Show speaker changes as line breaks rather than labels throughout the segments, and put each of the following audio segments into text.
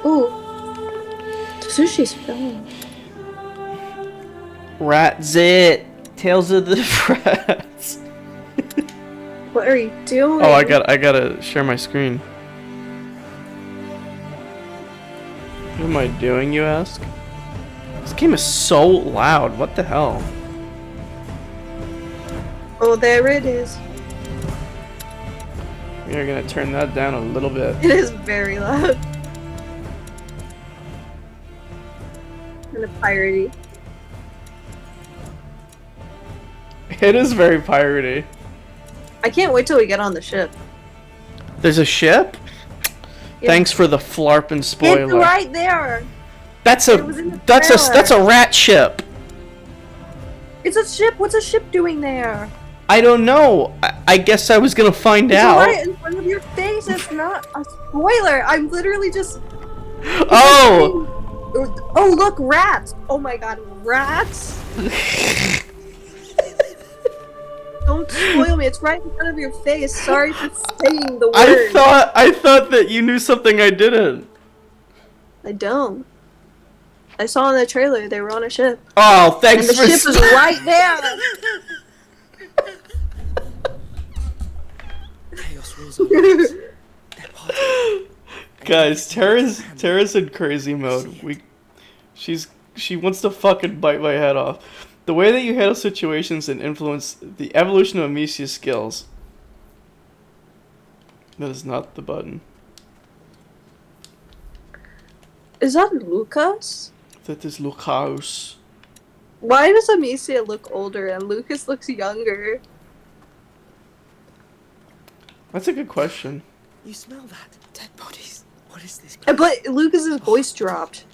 Ooh, sushi's filling.
Ratzit! Tales of the Rats.
What are you doing?
Oh, I gotta share my screen. What am I doing, you ask? This game is so loud. What the hell?
Oh, there it is.
We are gonna turn that down a little bit.
It is very loud. And a piratey.
It is very piratey.
I can't wait till we get on the ship.
There's a ship?
Yeah.
Thanks for the flarpin' spoiler.
It's right there.
That's
It was in the
that's a
trailer.
rat ship.
It's a ship. What's a ship doing there?
I don't know. I guess I was gonna find
It's
out.
right in front of your face. It's not a spoiler. I'm literally just.
Oh!
Oh, look, rats! Oh my god, rats! Don't spoil me. It's right in front of your face. Sorry for saying the word.
I thought that you knew something I didn't.
I don't. I saw in the trailer they were on a ship.
Oh, thanks
And the
for
ship is right there!
Chaos rules over us.
Guys, Tara's in crazy mode. She wants to fucking bite my head off. The way that you handle situations and influence the evolution of Amicia's skills. That is not the button.
Is that Lucas?
That is Lucas.
Why does Amicia look older and Lucas looks younger?
That's a good question.
You smell that? Dead bodies. What is this?
But Lucas's voice dropped.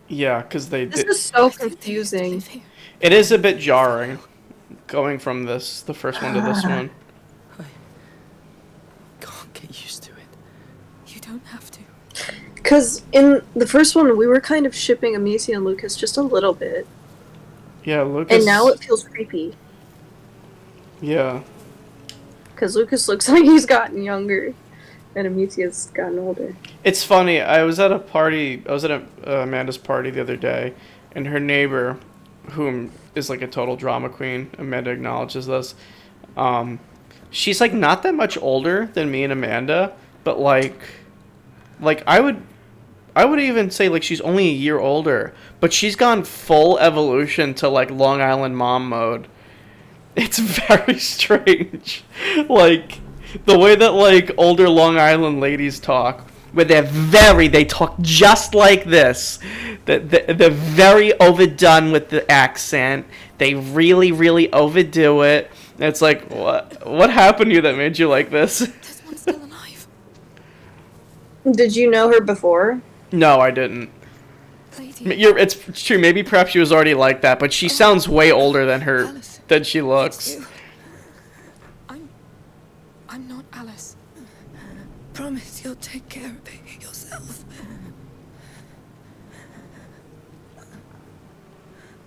Yeah, because
This is so confusing.
It is a bit jarring, going from the first one to this one.
I can't get used to it. You don't have to.
Because in the first one, we were kind of shipping Amicia and Lucas just a little bit.
Yeah, Lucas.
And now it feels creepy.
Yeah.
Because Lucas looks like he's gotten younger. And Amicia's gotten older.
It's funny. I was at a party. I was at Amanda's party the other day, and her neighbor, whom is like a total drama queen, Amanda acknowledges this. She's like not that much older than me and Amanda, but like I would even say like she's only a year older, but she's gone full evolution to like Long Island mom mode. It's very strange. Like the way that like older Long Island ladies talk, where they talk just like this. They're very overdone with the accent. They really, really overdo it. And it's like, what happened to you that made you like this?
This one's still alive.
Did you know her before?
No, I didn't.
Lady.
It's true. Maybe perhaps she was already like that, but she sounds way older than she looks.
I'm not Alice. Promise you'll take care of it yourself.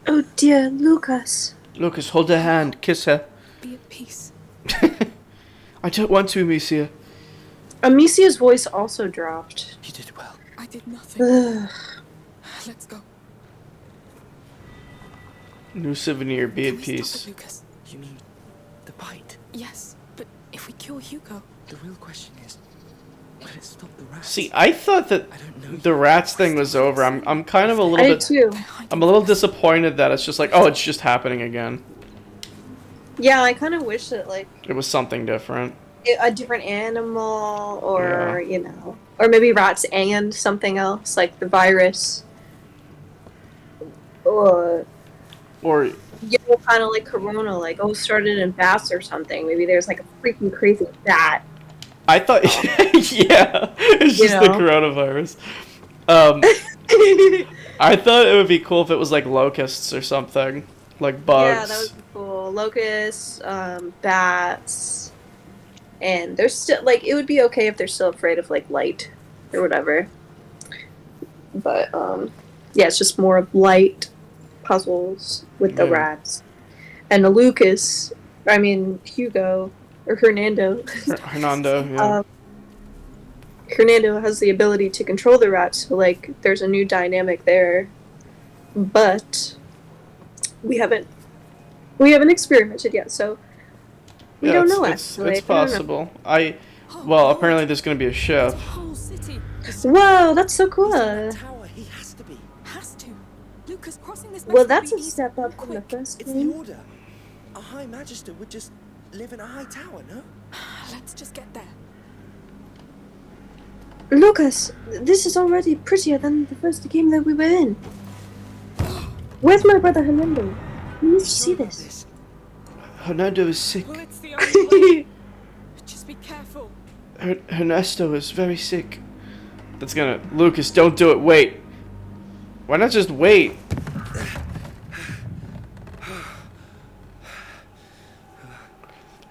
Oh dear, Lucas.
Lucas, hold her hand, kiss her.
Be at peace.
I don't want to, Amicia.
Amicia's voice also dropped.
You did well. I did nothing.
Ugh.
Let's go.
New souvenir, be
Can
at
we
peace.
stop it, Lucas? You mean the bite? Yes, but if we kill Hugo... The real question is, will it stop the rats?
See, I thought that
I don't know.
the rats thing was over. I'm kind of a
I
little
did
bit.
too.
I'm a little disappointed that it's just like, oh, it's just happening again.
Yeah, I kind of wish that like
It was something different.
a different animal, or
Yeah.
you know, or maybe rats and something else like the virus, or
Or
kind of like Corona, like started in bats or something. Maybe there's like a freaking crazy bat.
I thought, yeah, it's
You
just the
know.
coronavirus. I thought it would be cool if it was like locusts or something, like bugs.
Yeah, that would be cool. Locusts, bats, and they're still like it would be okay if they're still afraid of like light or whatever. But yeah, it's just more of light puzzles with the
Yeah.
rats. And the Hugo or Hernando.
Hernando, yeah.
Hernando has the ability to control the rats, so like there's a new dynamic there. But we haven't experimented yet, so we
Yeah,
don't know
it's
actually.
possible. Well, apparently there's gonna be a ship.
Whoa, that's so cool.
Tower, he has to be.
Has to. Lucas, crossing this
Well,
mess
that's
will
a
be
step
easy.
up from the
Quick.
first
It's the
game.
order. A High Magister would just live in a high tower, no?
Let's just get there.
Lucas, this is already prettier than the first game that we were in. Where's my brother Hernando? You need to see this.
Hernando is sick.
Well, it's the only way. Just be careful.
Ernesto is very sick. That's gonna... Lucas, don't do it. Wait. Why not just wait?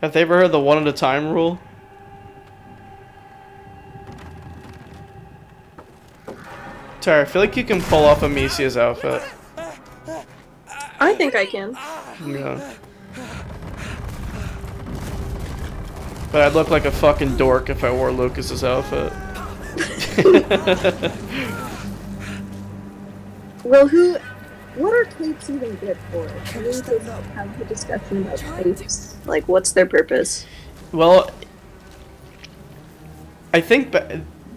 Have they ever heard the one at a time rule? Tara, I feel like you can pull off Amicia's outfit.
I think I can.
Yeah. But I'd look like a fucking dork if I wore Lucas's outfit.
Well, what are capes even good for? Can we have a discussion about capes? Like, what's their purpose?
Well, I think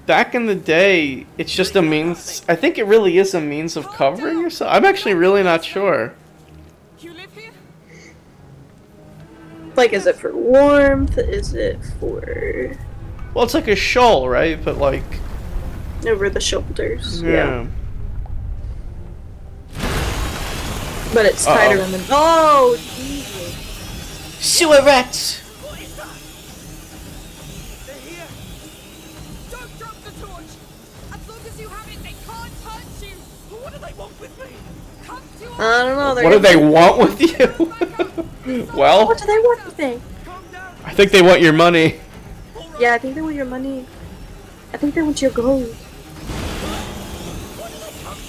back in the day, it's just a means. I think it really is a means of covering yourself. I'm actually really not sure.
You live here?
Like, is it for warmth? Is it for
Well, it's like a shawl, right? But like,
over the shoulders?
yeah.
But it's tighter on the. Oh, Jesus.
Sewer rats.
They're here. Don't drop the torch. As long as you have it, they can't hurt you. What do they want with me? Come to us.
I don't know.
What do they want with you? Well,
What do they want with me?
I think they want your money.
Yeah, I think they want your money. I think they want your gold.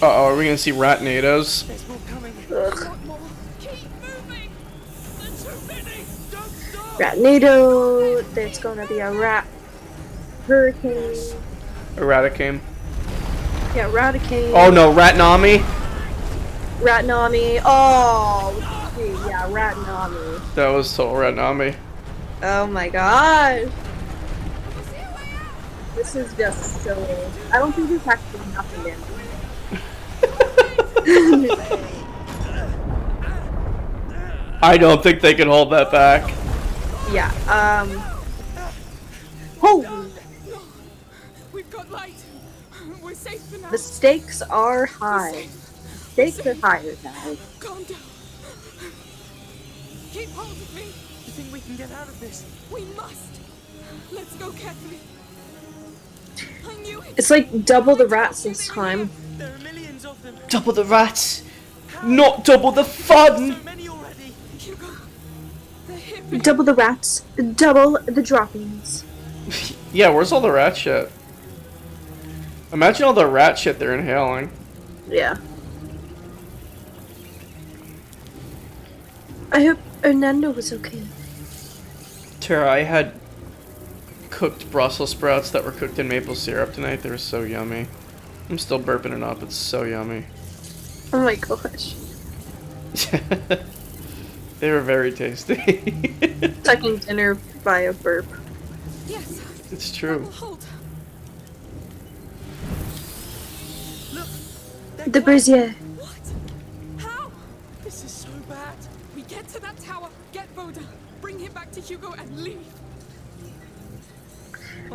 Uh-oh, are we gonna see ratnados?
There's more coming.
Ugh.
Keep moving. There's too many. Don't stop.
Ratnado. There's gonna be a rat hurricane.
Eradicate.
Yeah, Raticane.
Oh no, Ratnami?
Ratnami. Oh, gee, yeah, Ratnami.
That was total Ratnami.
Oh my god. This is just silly. I don't think this actually happened in.
I don't think they can hold that back.
Yeah, holy.
We've got light. We're safe for now.
The stakes are high. Stakes are higher, guys.
Calm down. Keep hold of me.
You think we can get out of this?
We must. Let's go carefully. I knew it.
It's like double the rats this time.
There are millions of them.
Double the rats, not double the fun.
So many already.
Hugo. They're here for you.
Double the rats, double the droppings.
Yeah, where's all the rat shit? Imagine all the rat shit they're inhaling.
Yeah. I hope Hernando was okay.
Tara, I had cooked Brussels sprouts that were cooked in maple syrup tonight. They were so yummy. I'm still burping it up. It's so yummy.
Oh my gosh.
They were very tasty.
Sucking dinner by a burp.
Yes.
It's
I
true.
will hold.
Look. they're
The
gone.
brazier.
What? How?
This is so bad.
We get to that tower, get Voda, bring him back to Hugo, and leave.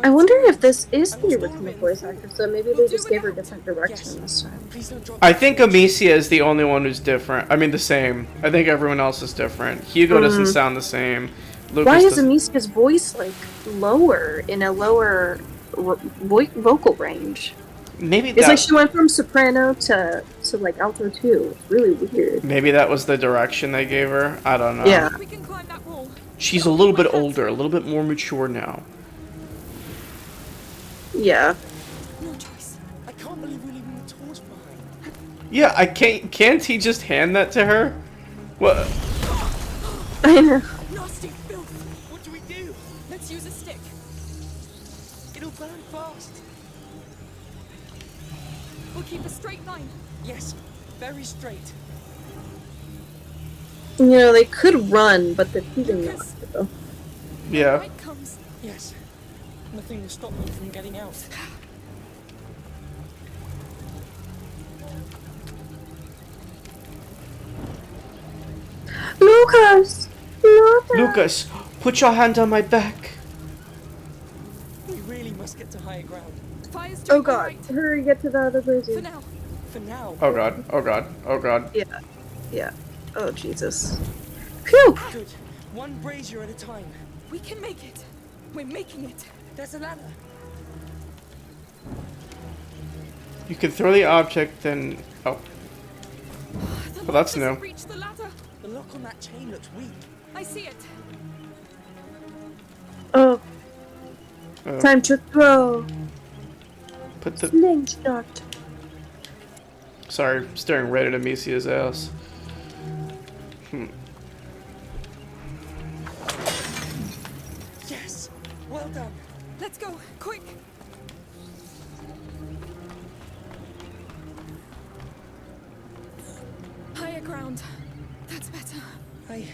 I wonder if this is the original voice actor, so maybe they just gave her different direction this time.
Please don't drop.
I think Amicia is the only one who's different. I mean, the same. I think everyone else is different. Hugo doesn't sound the same. Lucas
Why is
doesn't-
Amicia's voice like lower in a lower vocal range?
Maybe
It's like
that.
she went from soprano to like alto too. It's really weird.
Maybe that was the direction they gave her. I don't know.
Yeah.
We can climb that wall.
She's a little bit older, a little bit more mature now.
Yeah.
No choice.
I can't believe we're leaving the torch behind.
Yeah, I can't he just hand that to her? What?
I know.
Nasty filth.
What do we do?
Let's use a stick.
It'll burn fast.
We'll keep a straight line.
Yes, very straight.
You know, they could run, but they're choosing not
Lucas.
to.
Yeah.
Light comes.
Yes. Nothing will stop me from getting out.
Lucas!
Lucas, put your hand on my back.
We really must get to higher ground.
Fire's
Oh
doing
god,
alright.
hurry, get to the other
For
person.
now.
For now.
Oh god, oh god, oh god.
Yeah, yeah. Oh Jesus. Phew!
Good. One brazier at a time.
We can make it. We're making it.
There's a ladder.
You can throw the object, then... Oh.
The
Well, that's
lock doesn't
new.
reach the ladder.
The lock on that chain looks weak.
I see it.
Oh, time to throw.
Put the...
Slingshot.
Sorry, staring right at Amicia's ass.
Yes. Well done.
Let's go. Quick. Higher ground. That's better.
I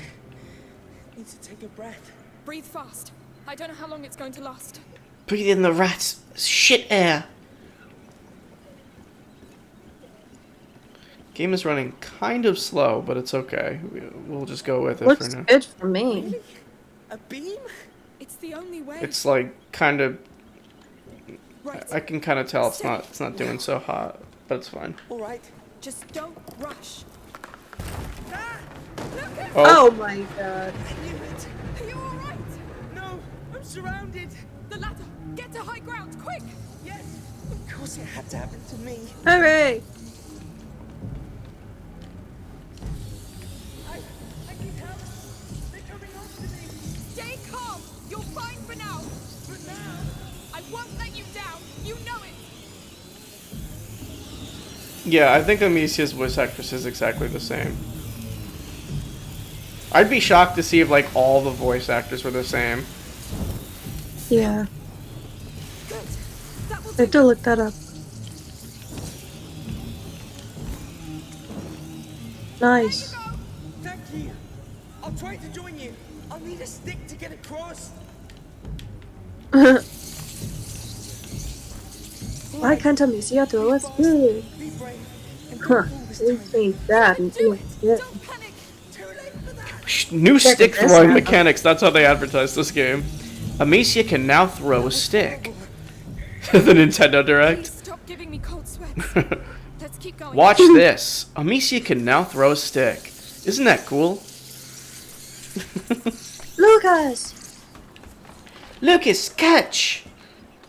need to take a breath.
Breathe fast. I don't know how long it's going to last.
Breathe in the rat's shit air. Game is running kind of slow, but it's okay. We'll just go with it
Looks
for now.
good for me.
Really? A beam?
It's the only way.
It's like kind of...
right.
I can kind of tell it's not doing so hot, but it's fine.
All right.
Just don't rush.
Oh my god.
I knew it.
Are you alright?
No, I'm surrounded.
The ladder. Get to high ground. Quick.
Yes. Of course it had to happen to me.
Hooray!
I need help. They're coming after me.
Stay calm. You're fine for now.
But now.
I won't let you down. You know it.
Yeah, I think Amicia's voice actress is exactly the same. I'd be shocked to see if like all the voice actors were the same.
Yeah,
Good. That will
I
do.
have to look that up. Nice.
There you go.
Thank you. I'll try to join you. I'll need a stick to get across.
Why can't Amicia do it? Good.
Be brave. And
Huh.
don't fall this
It
time.
means that and
Do
doing
it.
it.
Don't panic.
Too late for that.
New
Check
stick
this
throwing
out.
mechanics. That's how they advertise this game. Amicia can now throw a stick. The Nintendo
Please
Direct.
stop giving me cold sweats. Let's keep going.
Watch this. Amicia can now throw a stick. Isn't that cool?
Lucas!
Lucas, catch!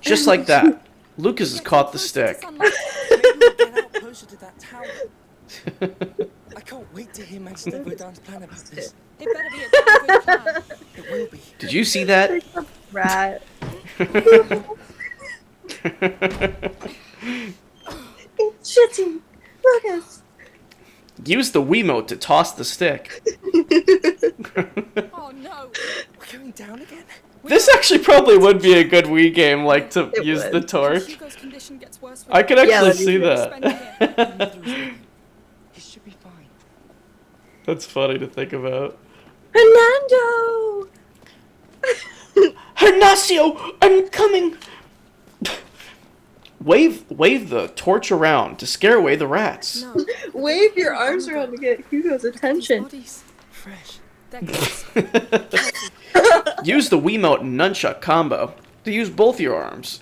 Just like that. Lucas has
Get
caught the
closer to
stick.
sunlight.
Maybe we'll get out closer to that tower. I can't wait to hear Master Vodan's plan about this.
It better be a damn good plan.
It will be.
Did you see that?
Rat. It's shitty. Lucas!
Use the Wiimote to toss the stick.
Oh no.
We're going down again?
This actually probably would be a good Wii game, like to
It
use
would.
the torch.
Hugo's condition gets worse with
I could
Yeah,
actually
that'd be
see
good.
Spend it here.
that.
Neither is with him. He should be fine.
That's funny to think about.
Hernando!
Hernacio, I'm coming! Wave the torch around to scare away the rats.
No.
Wave your arms around to get Hugo's
These
attention.
bodies.
Fresh.
They're close.
Use the Wiimote and nunchuck combo to use both your arms.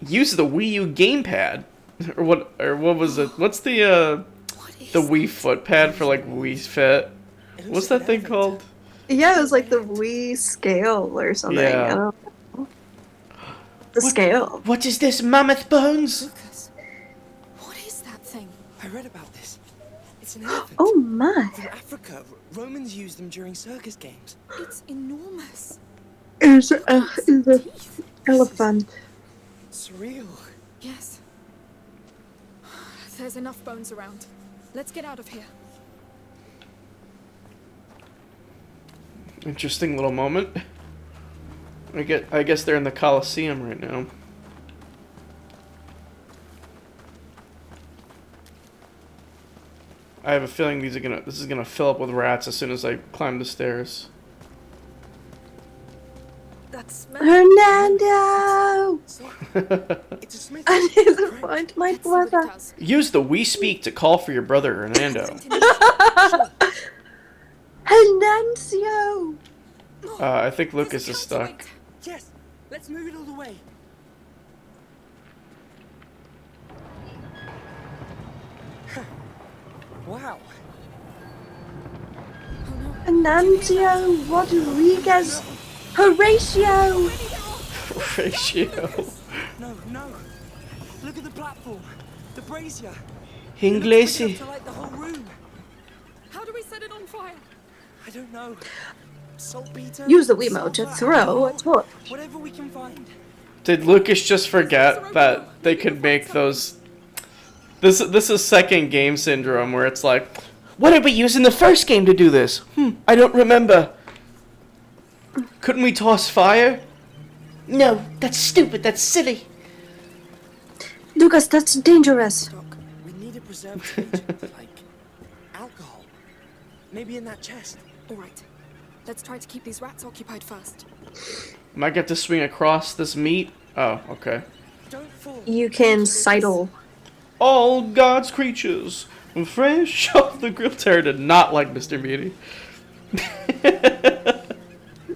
Use the Wii U gamepad, or what was it? What's the Wii foot pad for like Wii Fit?
It looks
What's
like
that thing
an
called?
Yeah, it was like the Wii scale or something.
Yeah.
I don't know. The scale.
What is this, mammoth bones?
Lucas. What is that thing?
I read about this. It's an elephant.
Oh my.
From Africa. Romans used them during circus games.
It's enormous.
Is a
Teeth.
elephant.
Surreal.
Yes. There's enough bones around. Let's get out of here.
Interesting little moment. I guess they're in the Coliseum right now. I have a feeling this is gonna fill up with rats as soon as I climb the stairs.
That's
Hernando!
It's a Smith.
I need to find my
Let's see what it
brother.
does.
Use the We Speak to call for your brother Hernando.
Hernancio!
I think Lucas is
This
stuck.
counterweight. Yes, let's move it all the way. Wow.
Hernancio Rodriguez Horatio!
Ratio.
No. Look at the platform. The brazier.
Inglesi.
To light the whole room.
How do we set it on fire?
I don't know. Saltpeter.
Use the Wiimote to
sulfur,
throw a
alcohol,
torch.
whatever we can find.
Did Lucas just forget that they could make those? This is second game syndrome where it's like, what did we use in the first game to do this? I don't remember. Couldn't we toss fire? No, that's stupid. That's silly.
Lucas, that's dangerous.
Doc, we need a preservative agent, like alcohol. Maybe in that chest.
All right. Let's try to keep these rats occupied first.
Might get to swing across this meat. Oh, okay.
Don't fall.
You can sidle.
All God's creatures, fresh off the grill. Terror did not like Mr. Meaty.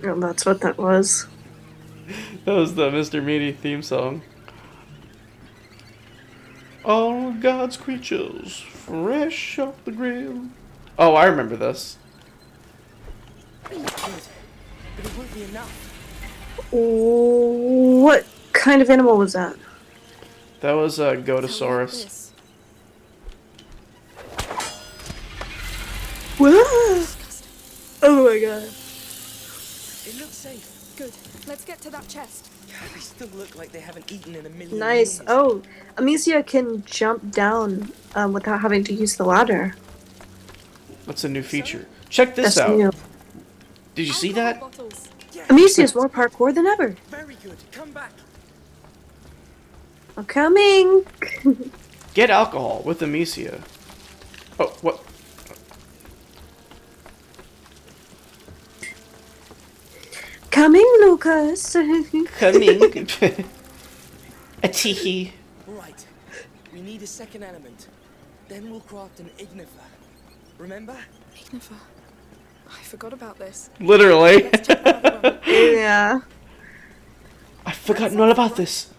Oh, that's what that was.
That was the Mr. Meaty theme song. All God's creatures, fresh off the grill. Oh, I remember this.
Good, but it won't be enough.
What kind of animal was that?
That was a
How we have
Gotosaurus.
this.
Whoa! Oh my god.
It looks safe.
Good. Let's get to that chest.
They still look like they haven't eaten in a million
Nice.
years.
Oh, Amicia can jump down without having to use the ladder.
That's a new feature. Check this
That's
out.
new.
Did you see
Alcohol
that?
bottles.
Yes,
Amicia's more parkour than ever.
very good. Come back.
I'm coming.
Get alcohol with Amicia. Oh, what?
Coming, Lucas.
Coming. A teehee.
Right. We need a second element. Then we'll craft an ignifer. Remember?
Ignifer. I forgot about this.
Literally.
Let's check that other one.
Yeah.
I've forgotten all about this.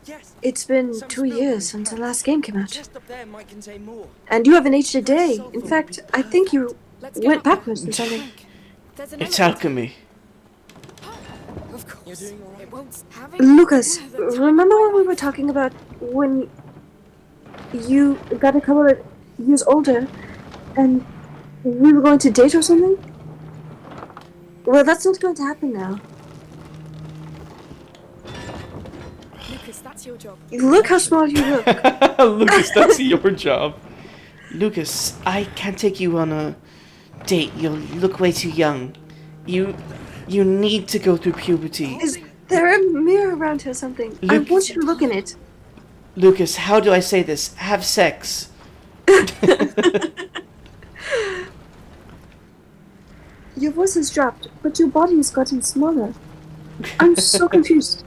Yes.
It's been
Some
2 years
spilled
since the last game came
The
out.
chest up there might contain more.
And you haven't aged a day. In fact, I think you
Let's get
went
up there.
backwards in something.
Frank, there's an
It's
element.
alchemy.
Of course.
You're doing all right?
It won't have it.
Lucas,
Yeah, that's
remember when we
right.
were talking about when you got a couple of years older and we were going to date or something? Well, that's not going to happen now.
Lucas, that's your job.
Look how small you look.
Lucas, that's your job. Lucas, I can't take you on a date. You look way too young. You need to go through puberty.
Is there a mirror around here or something? I
Luke-
want you to look in it.
Lucas, how do I say this? Have sex.
Your voice has dropped, but your body has gotten smaller. I'm so confused.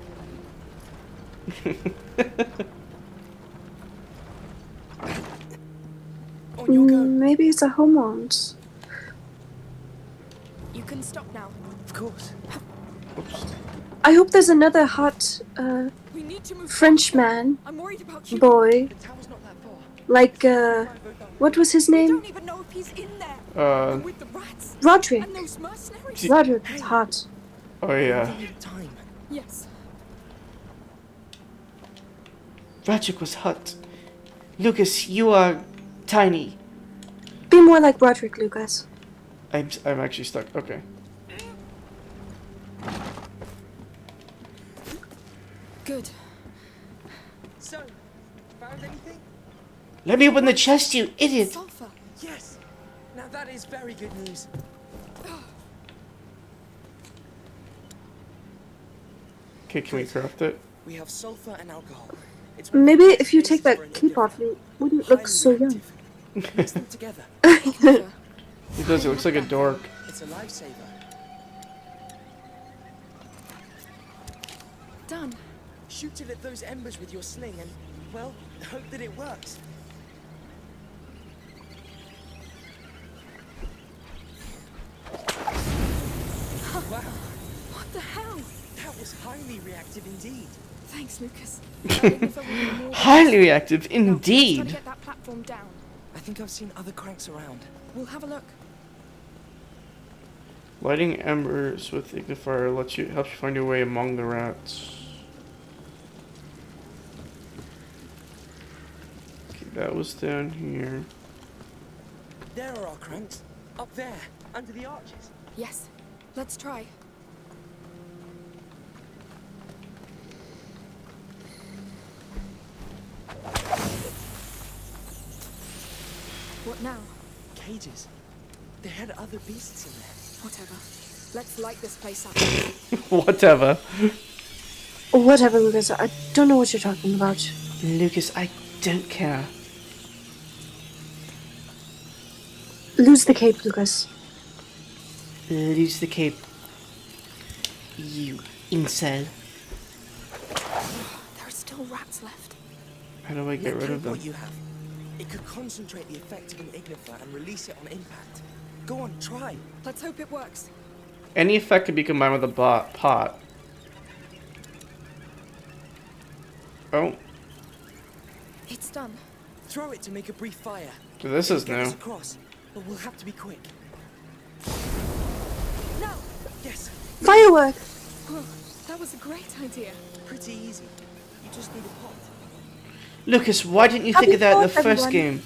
On your go.
Maybe it's a hormones.
You can stop now.
Of course.
I hope there's another hot
We need to move
French
faster.
man,
I'm worried about you.
boy,
The tower's not that far.
like what was his
We
name?
don't even know if he's in there. And with the rats
Roderick.
and those mercenaries.
Roderick is hot.
Oh yeah.
We need time.
Yes.
Roderick was hot. Lucas, you are tiny.
Be more like Roderick, Lucas.
I'm actually stuck. Okay.
Good.
So, found anything?
Let me open the chest, you idiot.
Sulfur.
Yes. Now that is very good news.
Okay, can we craft it?
We have sulfur and alcohol. It's
Maybe
one of the
if you take
bases for
that
an
cape off,
ignifer.
you wouldn't look
Highly
so young.
reactive. Mix them together.
He does. He looks like a dork.
It's a lifesaver.
Done.
Shoot it at those embers with your sling and, well, hope that it works. Wow,
What the hell?
that was highly reactive indeed.
Thanks, Lucas. That ignifer will be more than
Highly
useful.
reactive,
Now, let's try to
indeed.
get that platform down.
I think I've seen other cranks around.
We'll have a look.
Lighting embers with ignifier helps you find your way among the rats. Okay, that was down here.
There are our cranks. Up there, under the arches.
Yes. Let's try. What now?
Cages. They had other beasts in there.
Whatever. Let's light this place up.
Whatever.
Whatever, Lucas. I don't know what you're talking about.
Lucas, I don't care.
Lose the cape, Lucas.
Lose the cape. You incel.
There are still rats left.
How do I get rid of them?
What you have. It could concentrate the effect of an ignifer and release it on impact. Go on, try.
Let's hope it works.
Any effect can be combined with a pot. Oh,
It's done.
Throw it to make a brief fire.
this is
Get us
new.
across, but we'll have to be quick.
No!
Yes,
Firework!
Oh, that was a great idea.
pretty easy. You just need a pot.
Lucas, why didn't you think of that in the
Happy
first
thought,
game?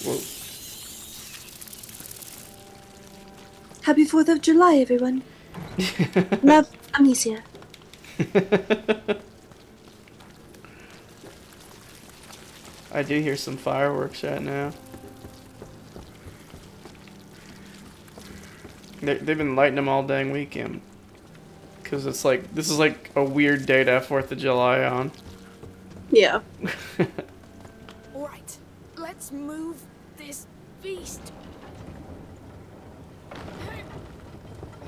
Whoa.
Happy 4th of July, everyone. Love, Amicia.
I do hear some fireworks right now. They've been lighting them all dang weekend. Because it's like, this is like a weird day to have 4th of July on.
Yeah.
Alright, let's move this beast.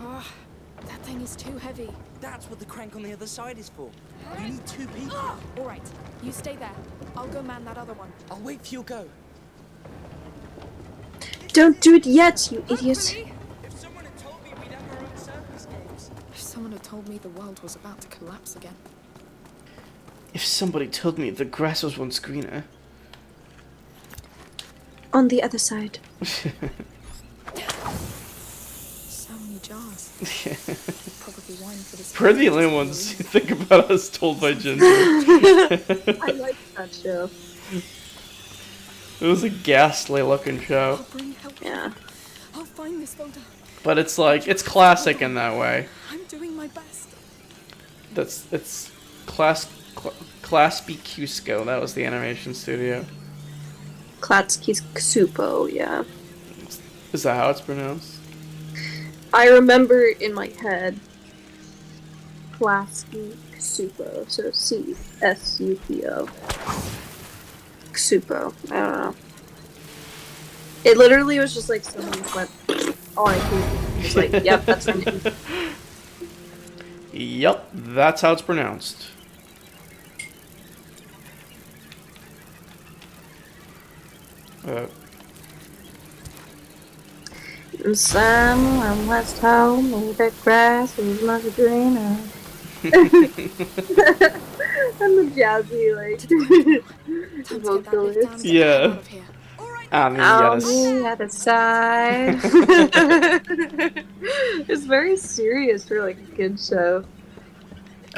Ah, that thing is too heavy.
That's what the crank on the other side is for. You need two people.
Alright, you stay there. I'll go man that other one.
I'll wait for your go.
Don't do it yet, you idiot.
Hopefully.
If someone had told me we'd have our own circus games.
If someone had told me the world was about to collapse again.
If somebody told me the grass was once greener.
On the other side.
So many jars. Probably wine for this.
We're the only ones who think about us told by Ginger.
I like that show.
It was a ghastly looking show.
I'll bring help.
Yeah.
I'll find this folder.
But it's like, it's classic in that way.
I'm doing my best.
It's Class B Cusco. That was the animation studio.
Klatsky's Ksupo, yeah.
Is that how it's pronounced?
I remember in my head Klatsky Ksupo, so C-S-U-P-O. Ksupo, I don't know. It literally was just like someone went, all I could. It's like, yep, that's my name.
Yup, that's how it's pronounced.
And someone once told me that grass was much greener. And the jazzy, like,
Time to get that lift down and
vocalist.
get
Yeah.
the hell out of here.
On the
On
other
the other side. It's very serious for like a kid show.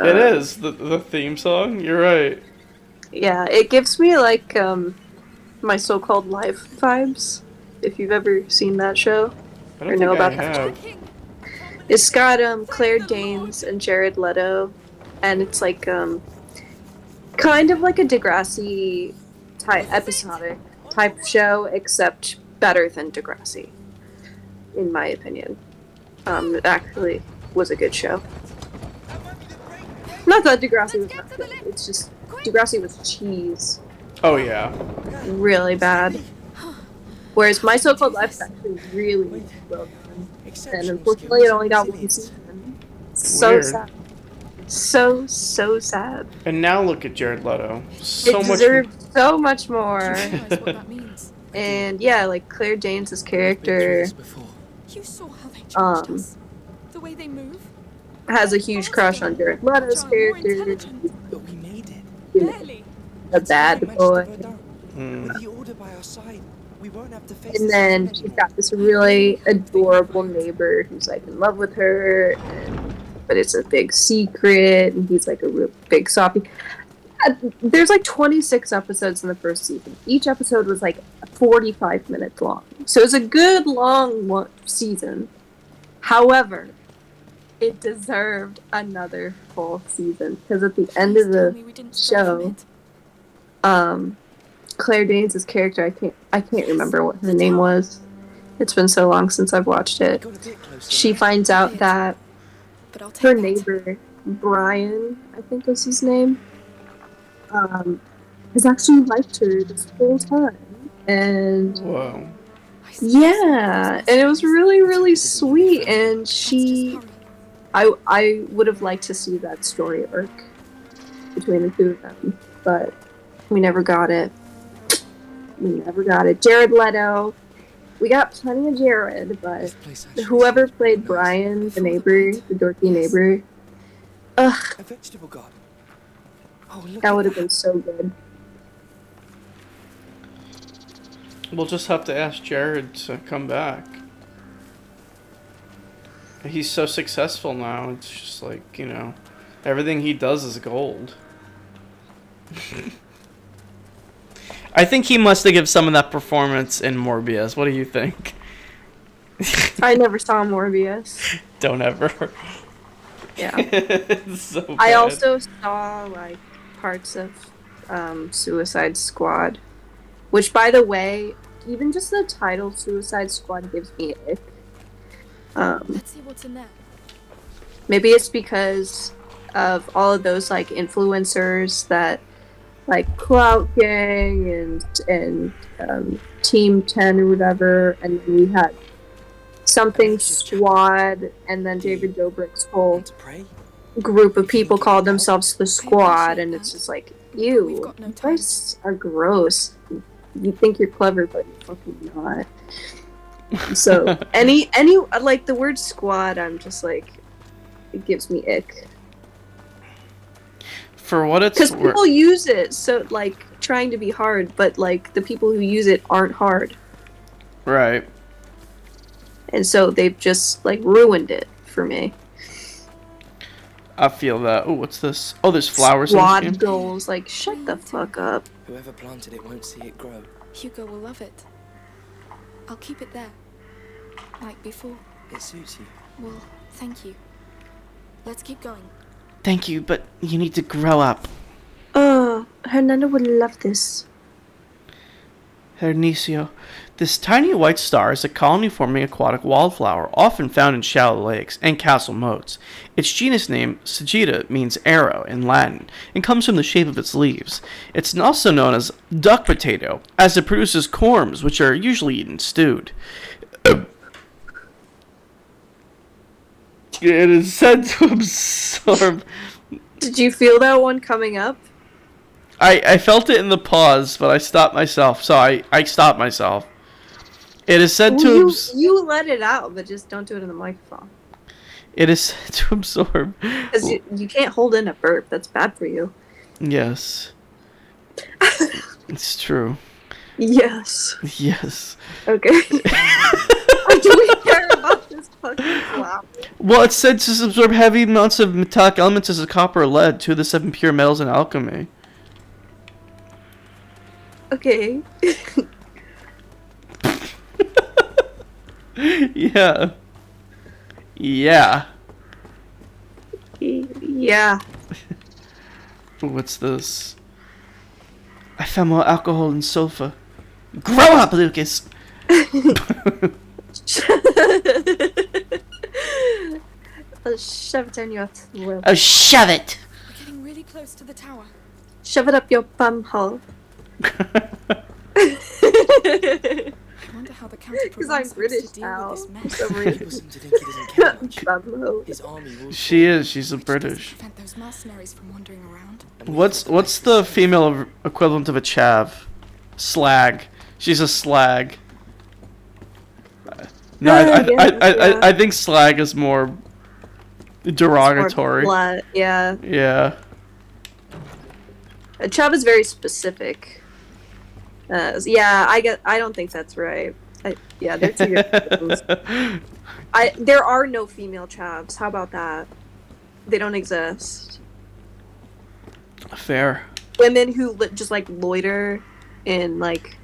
It is the theme song. You're right.
Yeah, it gives me like my so-called life vibes. If you've ever seen that show,
I
Or
don't
know
think I
about that.
have.
it's got Claire Danes and Jared Leto, and it's like kind of like a Degrassi type episodic type show, except better than Degrassi, in my opinion. It actually was a good show. Not that Degrassi was not good. It's just Degrassi was cheese,
Oh yeah.
really bad. Whereas My So-Called Life is actually really well done. And unfortunately, it only got one season. So
Weird.
sad. So sad.
And now look at Jared Leto.
It deserved so much
Do
more.
you realize what that means?
And yeah, like Claire Danes'
We've been through
character
this before.
You saw how they changed
Um,
us. The way they move.
has a huge crush on Jared Leto's
More
character.
intelligent.
But we made it.
You know,
Barely.
a bad boy.
With the order by our side, we won't have to face
And
this
then
anymore.
she's got this really adorable neighbor who's like in love with her, and, but it's a big secret, and he's like a real big soppy. There's like 26 episodes in the first season. Each episode was like 45 minutes long. So it's a good long season. However, it deserved another full season because at the end of
Please tell
the
me we didn't start from
show,
it.
Claire Danes' character, I can't remember what her name was. It's been so long since I've watched
We
it.
got a bit closer.
She finds out that
But I'll take
her
that.
neighbor, Brian, I think was his name, has actually liked her this whole time. And
Whoa.
I see.
yeah, and it was really sweet. And
Let's just
she,
hurry.
I would have liked to see that story arc between the two of them, but we never got it. Jared Leto. We got plenty of Jared, but
This place actually
whoever
seems
played
nice.
Brian, the neighbor, the dorky neighbor, ugh,
A vegetable garden. Oh, look
that
at
would have been so good.
We'll just have to ask Jared to come back. He's so successful now. It's just like, you know, everything he does is gold. I think he must have given some of that performance in Morbius. What do you think?
I never saw Morbius.
Don't ever.
Yeah.
It's so bad.
I also saw like parts of Suicide Squad, which, by the way, even just the title Suicide Squad gives me an ick.
Let's see what's in there.
Maybe it's because of all of those like influencers that like Clout Gang and Team 10 or whatever, and then we had something Squad, and then David Dobrik's whole
Want to pray?
group of people called themselves the Squad, and it's just like,
We've
ew,
got no
you
time.
guys are gross. You think you're clever, but you're fucking not. So any like the word squad, I'm just like, it gives me ick
For what it's
because
worth.
people use it so like trying to be hard, but like the people who use it aren't hard,
Right.
and so they've just like ruined it for me.
I feel that. Oh, what's this? Oh, there's flowers in this
Squad
game.
goals, like shut the fuck up.
Whoever planted it won't see it grow.
Hugo will love it. I'll keep it there. Like before.
It suits you.
Well, thank you. Let's keep going.
Thank you, but you need to grow up.
Oh, Hernando would love this.
Hernicio. This tiny white star is a colony-forming aquatic wildflower, often found in shallow lakes and castle moats. Its genus name, Sagitta, means arrow in Latin, and comes from the shape of its leaves. It's also known as duck potato, as it produces corms, which are usually eaten stewed. It is said to absorb...
Did you feel that one coming up?
I felt it in the pause, but I stopped myself, so I stopped myself. It is said to...
You let it out, but just don't do it in the microphone.
It is said to absorb...
Because you can't hold in a burp. That's bad for you.
Yes. It's true.
Yes.
Yes.
Okay. Do we care about this fucking flower?
Well, it's said to absorb heavy amounts of metallic elements such as copper or lead, 2 of the 7 pure metals in alchemy.
Okay.
Yeah. Yeah.
Yeah.
What's this? I found more alcohol and sulfur. Grow up, Lucas.
I'll shove it down your throat.
Oh, shove it.
We're getting really close to the tower.
Shove it up your bum hole.
I wonder how the County
Because I'm
Provence hopes
British
to deal
now.
with this mess.
For some reason.
People seem to think he doesn't care much.
Bum hole.
His army will
She is. She's a
Which doesn't
British.
prevent those mercenaries from wandering around.
What's the female equivalent of a chav? Slag. She's a slag. No, I think slag is more derogatory.
Flat, yeah.
Yeah.
A chav is very specific. Yeah, I don't think that's right. Yeah, they're two different things. There are no female chavs. How about that? They don't exist.
Fair.
Women who just like loiter in like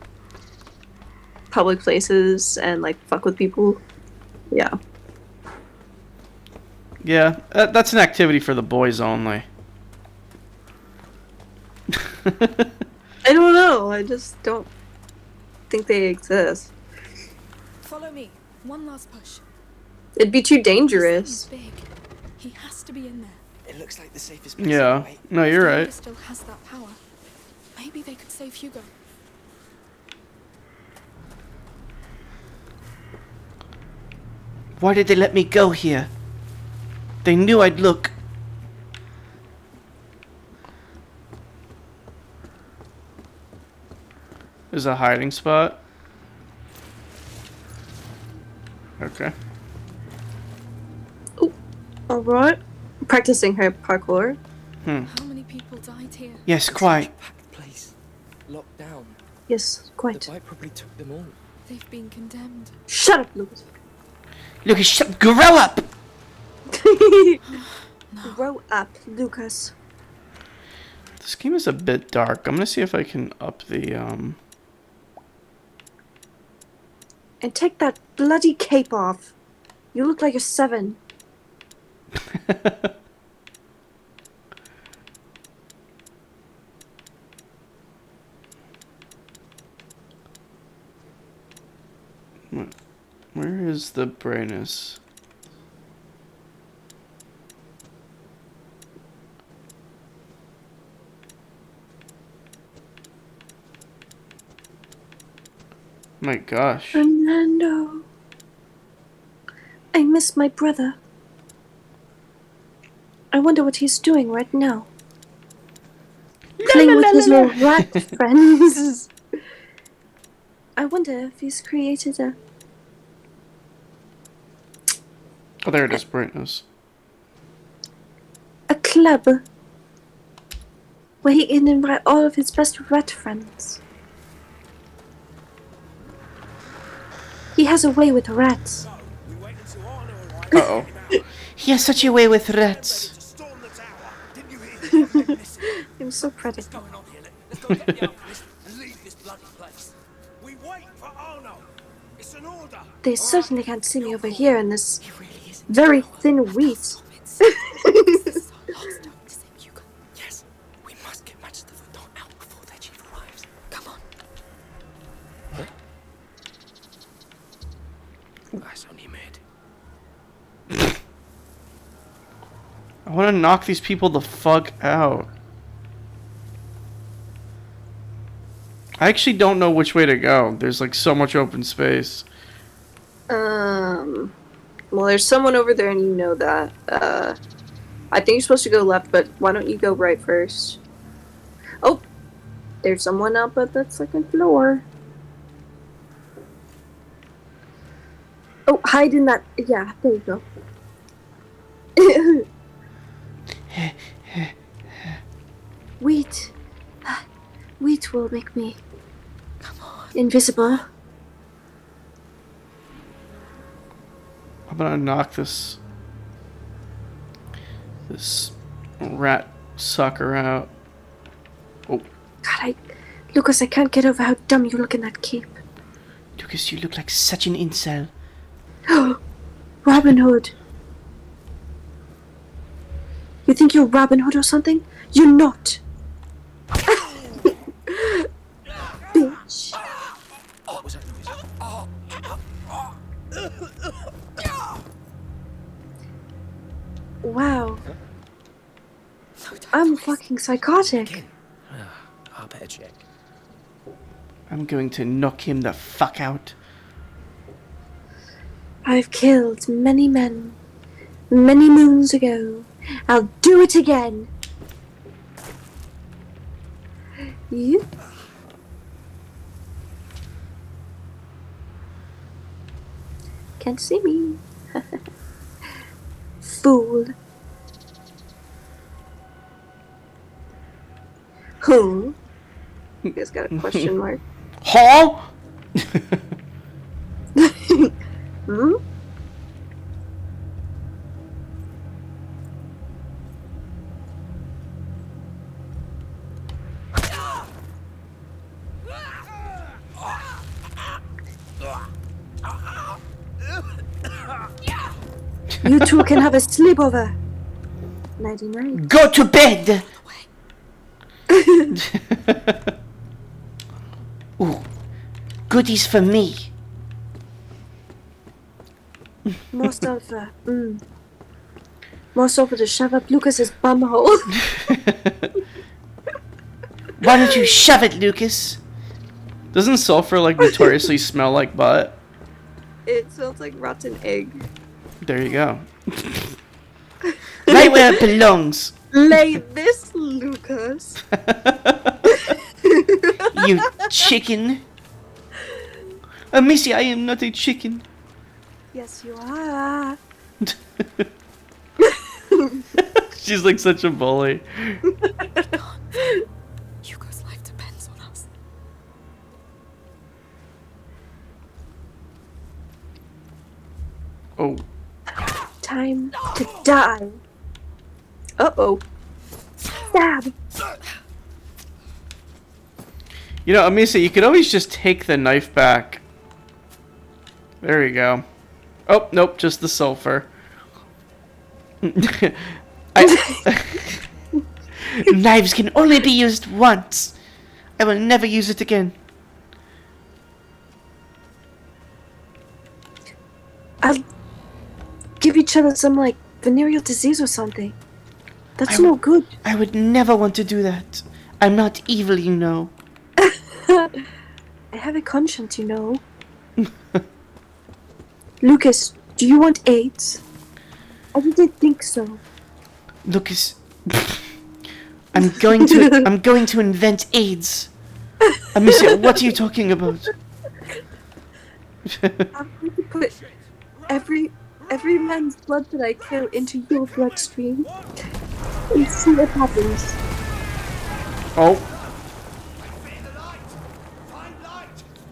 public places and like fuck with people. Yeah.
Yeah, that's an activity for the boys only.
I don't know. I just don't think they exist.
Follow me. One last push.
It'd be too
He's
dangerous.
big. He has to be in there.
It looks like the safest place.
Yeah.
Anyway.
No, you're
If the
right.
still has that power. Maybe they could save Hugo.
Why did they let me go here? They knew I'd look. There's a hiding spot. Okay.
Alright. Practicing her parkour.
Hmm.
How many people died here?
Yes,
It's
quite.
such a packed place. Locked down.
Yes,
The
quite.
bite probably took them all.
They've been condemned.
Shut up, Lucas.
Lucas, grow up!
Grow up, Lucas.
This game is a bit dark. I'm gonna see if I can up the,
And take that bloody cape off. You look like you're 7.
Where is the brightness? My gosh.
Fernando. I miss my brother. I wonder what he's doing right now. Playing with his little rat friends. I wonder if he's created a...
Oh, there it is, brightness.
a club where he can invite all of his best rat friends. He has a way with rats.
Uh-oh. He has such a way with rats.
I'm so proud of him.
Going on here. Let's go get the alchemist and leave this bloody place. We wait for Arno. It's an order.
They certainly can't see me over here in this
He really is.
very thin wheat.
Yes. We must get Match the Verdant out before their chief arrives.
Come on.
That's only mid.
I want to knock these people the fuck out. I actually don't know which way to go. There's like so much open space.
Well, there's someone over there and you know that. I think you're supposed to go left, but why don't you go right first? Oh, there's someone up at that second floor. Oh, hide in that. Yeah, there you go. Wheat. Wheat will make me invisible.
I'm gonna knock this rat sucker out. Oh,
God, Lucas, I can't get over how dumb you look in that cape.
Lucas, you look like such an incel.
Robin Hood. You think you're Robin Hood or something? You're not. Bitch. fucking psychotic.
I better check.
I'm going to knock him the fuck out.
I've killed many men, many moons ago. I'll do it again. You? Can't see me. Fool. Who? You guys got a question mark?
Huh?
Hmm? You two can have a sleepover. Nighty night.
Go to bed! Ooh, goodies for me.
More sulfur. More sulfur to shove up Lucas's bumhole.
Why don't you shove it, Lucas? Doesn't sulfur like notoriously smell like butt?
It smells like rotten egg.
There you go. Right where it belongs.
Lay this, Lucas.
You chicken. Missy, I am not a chicken.
Yes, you are.
She's like such a bully.
Hugo's life depends on us.
Oh.
Time to die. Uh-oh. Stab.
You know, Amisa, you could always just take the knife back. There you go. Oh, nope, just the sulfur. Knives can only be used once. I will never use it again.
I'll give each other some, like, venereal disease or something. That's no good.
I would never want to do that. I'm not evil, you know.
I have a conscience, you know. Lucas, do you want AIDS? I didn't think so.
Lucas, I'm going to invent AIDS. Amicia, what are you talking about?
I'm going to put every man's blood that I kill into your bloodstream and see what happens.
Oh,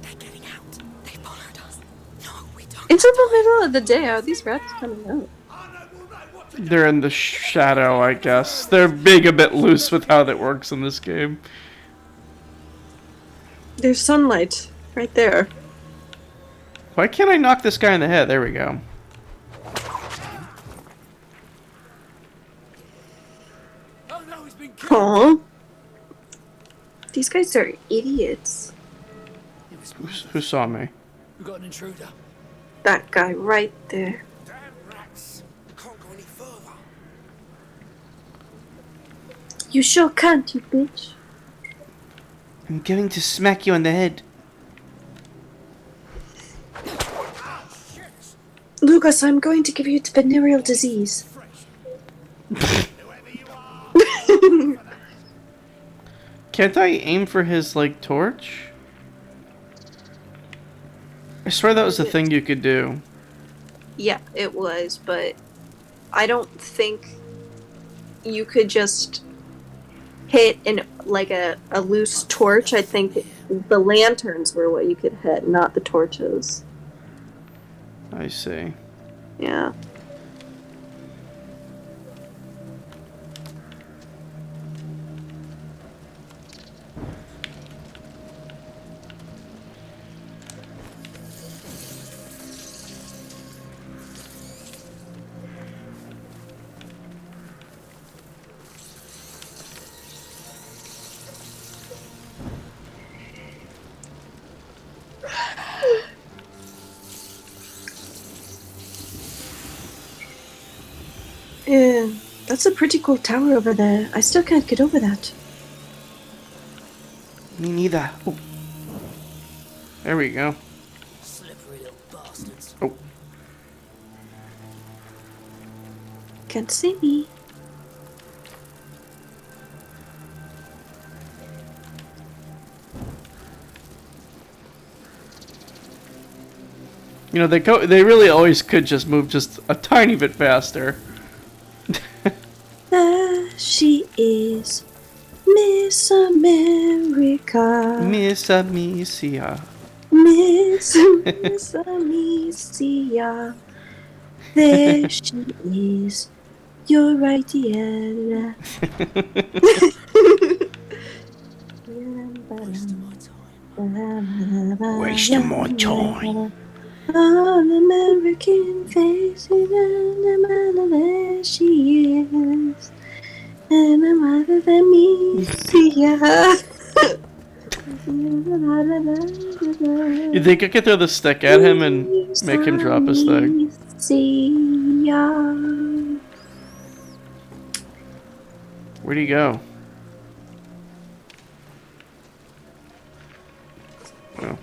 They're getting out. They followed us. No, we don't.
It's in the middle of the day. How are these rats coming out?
they're in the shadow, I guess. They're being a bit loose with how that works in this game.
There's sunlight right there.
Why can't I knock this guy in the head? There we go.
Oh no, he's been killed.
Aww. These guys are idiots.
It was
Who saw me?
We got an intruder.
That guy right there.
Damn rats. Can't go any further.
You sure can't, you bitch.
I'm going to smack you on the head.
Lucas, I'm going to give you venereal disease.
Can't I aim for his, like, torch? I swear that was a thing you could do.
Yeah, it was, but I don't think you could just hit a loose torch. I think the lanterns were what you could hit, not the torches.
I see.
Yeah. That's a pretty cool tower over there. I still can't get over that.
Me neither. Oh. There we go.
Slippery little bastards.
Oh.
Can't see me.
You know, they really always could just move just a tiny bit faster.
There she is, Miss America.
Miss Amicia.
Miss Amicia. There she is. You're right, yeah.
Wasting my time.
All American faces and there she is. And I'm other than me. Yeah.
You think I could throw the stick at him and make him drop his thing? Where'd he go? Oh.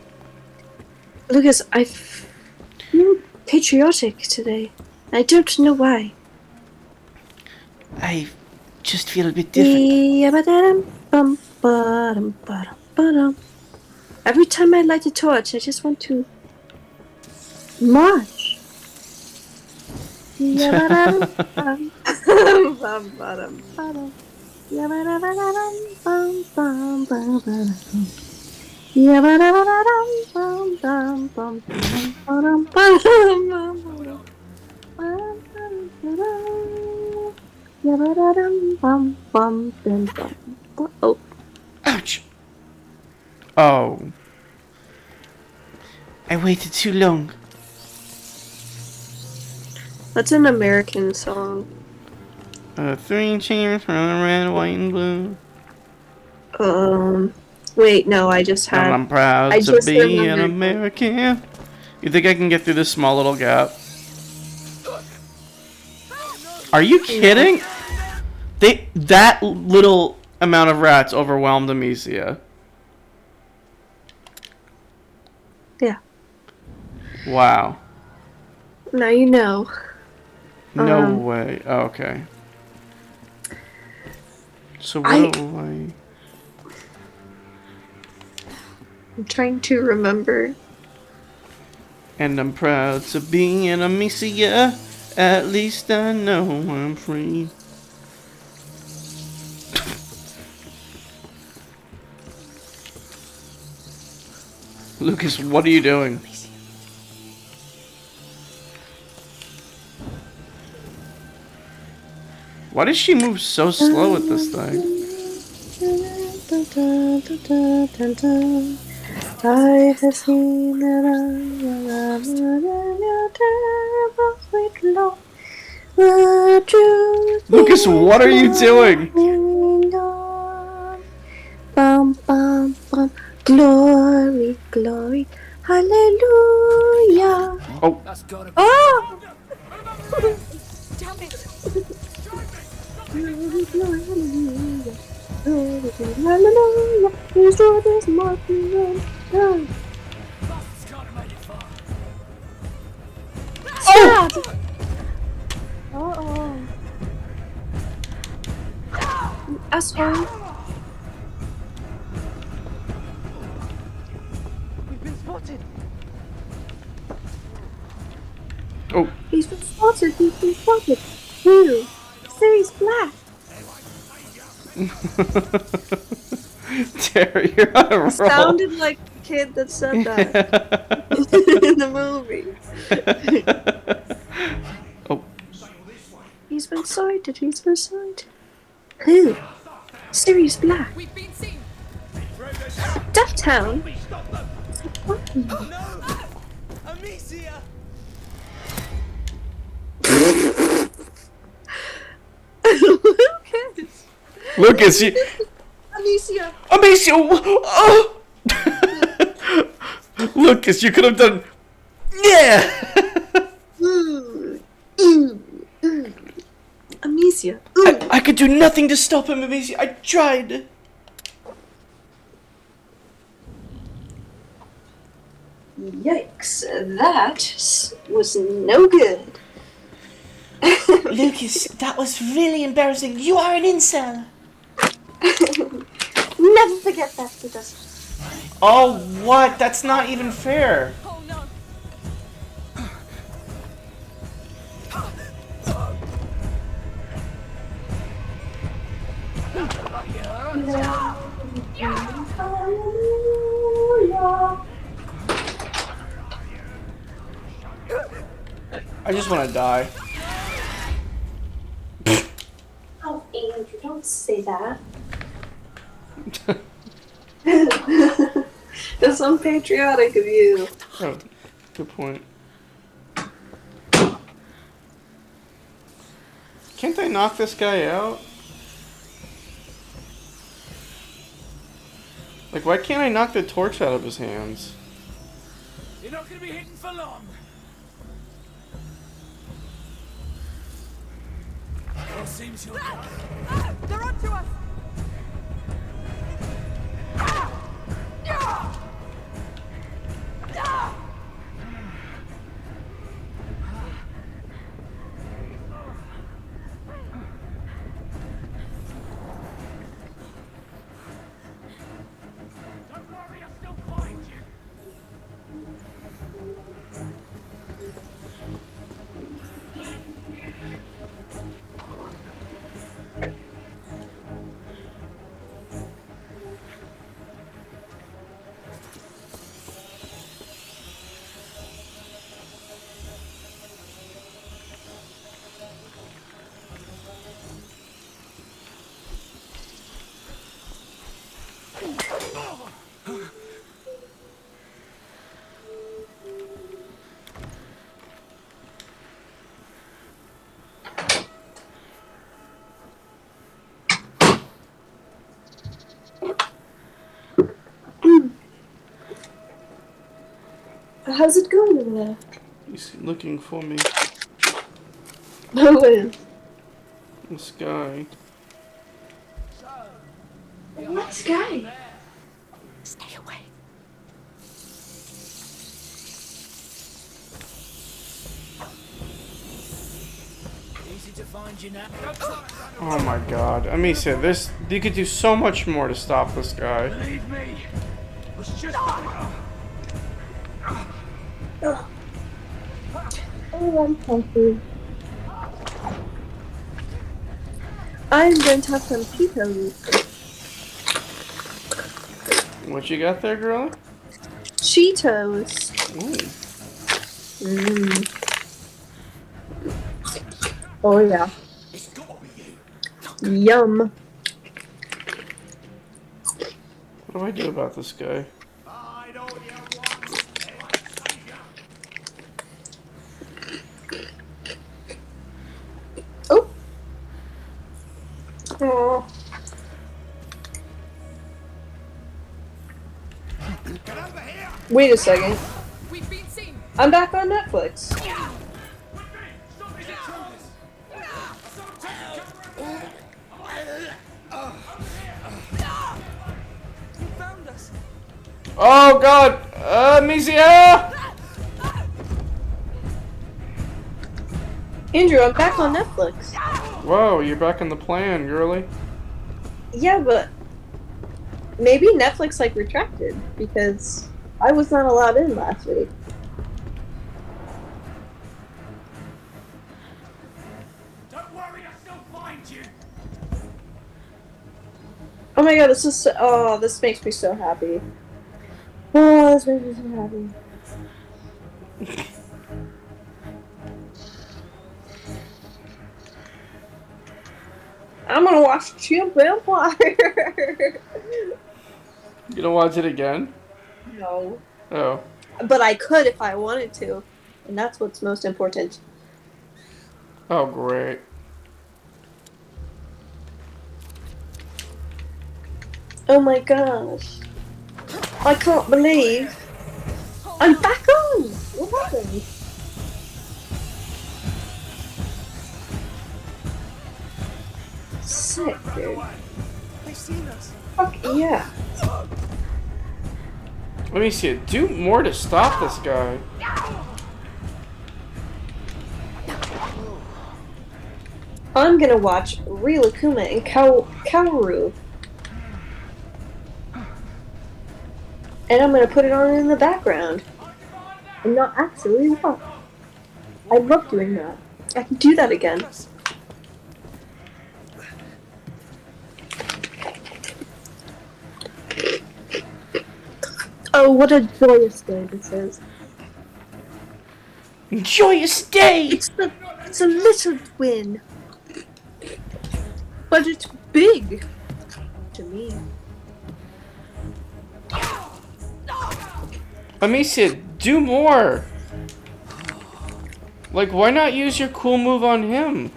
Lucas, I feel patriotic today. I don't know why.
I just feel a bit different.
Every time I light a torch, I just want to march. Oh,
Ouch! Oh. I waited too long.
that's an American song.
3 cheers for the red, white, and blue.
Wait, no, I just
And
had.
I'm proud
I
to
just
be an
remembered.
American. You think I can get through this small little gap? Are you kidding? That little amount of rats overwhelmed Amicia.
Yeah.
Wow.
Now you know.
No way. Oh, okay. So what do I...
I'm trying to remember.
And I'm proud to be an Amicia. At least I know I'm free. Lucas, what are you doing? Why does she move so slow with this thing?
I have seen that I am your terrible sweet love. The truth
Lucas, what are you doing?
Bum, bum, bum. Glory, glory, hallelujah.
Oh,
That's gotta be.
Oh!
Damn it!
Glory, glory, hallelujah. Glory, glory, hallelujah. His Lord is marching on.
Bastards can't have made it far.
Stop! Uh-oh. You asshole.
We've been spotted.
oh.
He's been spotted. He's been spotted. Who? Sirius Black.
Terry, you're on a roll.
Sounded like the kid that said that in the movie.
Oh,
He's been sighted. He's been sighted. Who? Sirius Black.
We've been seen!
Ducktown.
Amicia!
Lucas.
Lucas, you...
Amicia.
Amicia! Oh! Lucas, you could have done... Yeah!
Ooh. Ooh. Ooh. Amicia. Amicia. Ooh.
I could do nothing to stop him, Amicia. I tried.
Yikes, that was no good.
Lucas, that was really embarrassing. You are an incel.
Never forget that, because...
Oh, what? That's not even fair.
Oh no!
I just want to die.
Oh, Andrew, don't say that. That's unpatriotic of you.
Oh, good point. Can't they knock this guy out? Like, why can't I knock the torch out of his hands?
You're not going to be hidden for long. It seems you're gone.
They're onto us!
Don't worry, I'll still find you.
How's it going over there?
He's looking for me.
No, it
This guy.
is. What guy?
Stay away.
Easy to find you now.
Oh my god. Amicia, this... You could do so much more to stop this guy.
Believe me. It was just...
Oh, I'm hungry. I'm going to have some Cheetos.
What you got there, girl?
Cheetos.
Ooh.
Mmm. Oh yeah.
It's gotta be you.
Yum.
What do I do about this guy?
I know you want.
Oh. Oh.
Get over here.
Wait a second.
We've been seen!
I'm back on Netflix.
You found us!
Oh god! Amicia!
Andrew, I'm back on Netflix.
Whoa, you're back in the plan, girly.
Yeah, but maybe Netflix like retracted because I was not allowed in last week.
Don't worry, I'll still find you.
Oh my god, this is so, oh, this makes me so happy. Oh, this makes me so happy. I'm gonna watch Chimp Vampire.
You don't watch it again?
No.
Oh.
But I could if I wanted to. And that's what's most important.
Oh, great.
Oh my gosh. I can't believe I'm back on! What happened? sick, dude.
They've seen us.
Fuck yeah.
Let me see it. Do more to stop this guy.
I'm gonna watch Real Akuma and Kaoru. And I'm gonna put it on in the background. And not actually watch. I love doing that. I can do that again. Oh, what a joyous day this is.
Joyous day!
It's a little win. But it's big to me.
Amicia, do more! Like, why not use your cool move on him?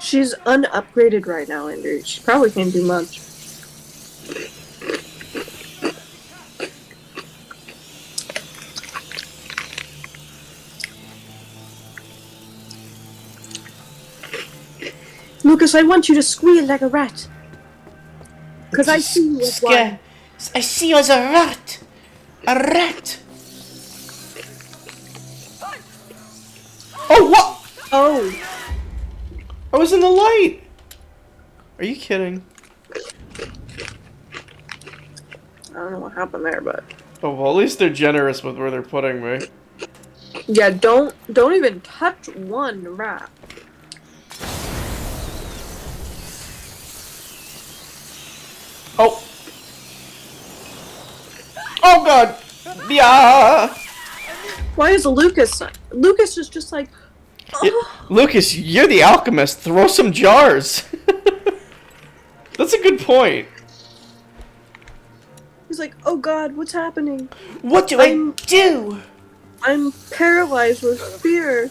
She's unupgraded right now, Andrew. She probably can't do much. Lucas, I want you to squeal like a rat. Because I see you as one.
I see you as a rat! A rat! Oh, what?
Oh.
I was in the light! Are you kidding?
I don't know what happened there, but...
Oh, well, at least they're generous with where they're putting me.
Yeah, don't even touch one rat.
Oh! Oh god! Yeah!
Why is Lucas... Lucas is just like... Oh.
Lucas, you're the alchemist. Throw some jars. That's a good point.
He's like, oh god, what's happening?
What do I do?
I'm paralyzed with fear.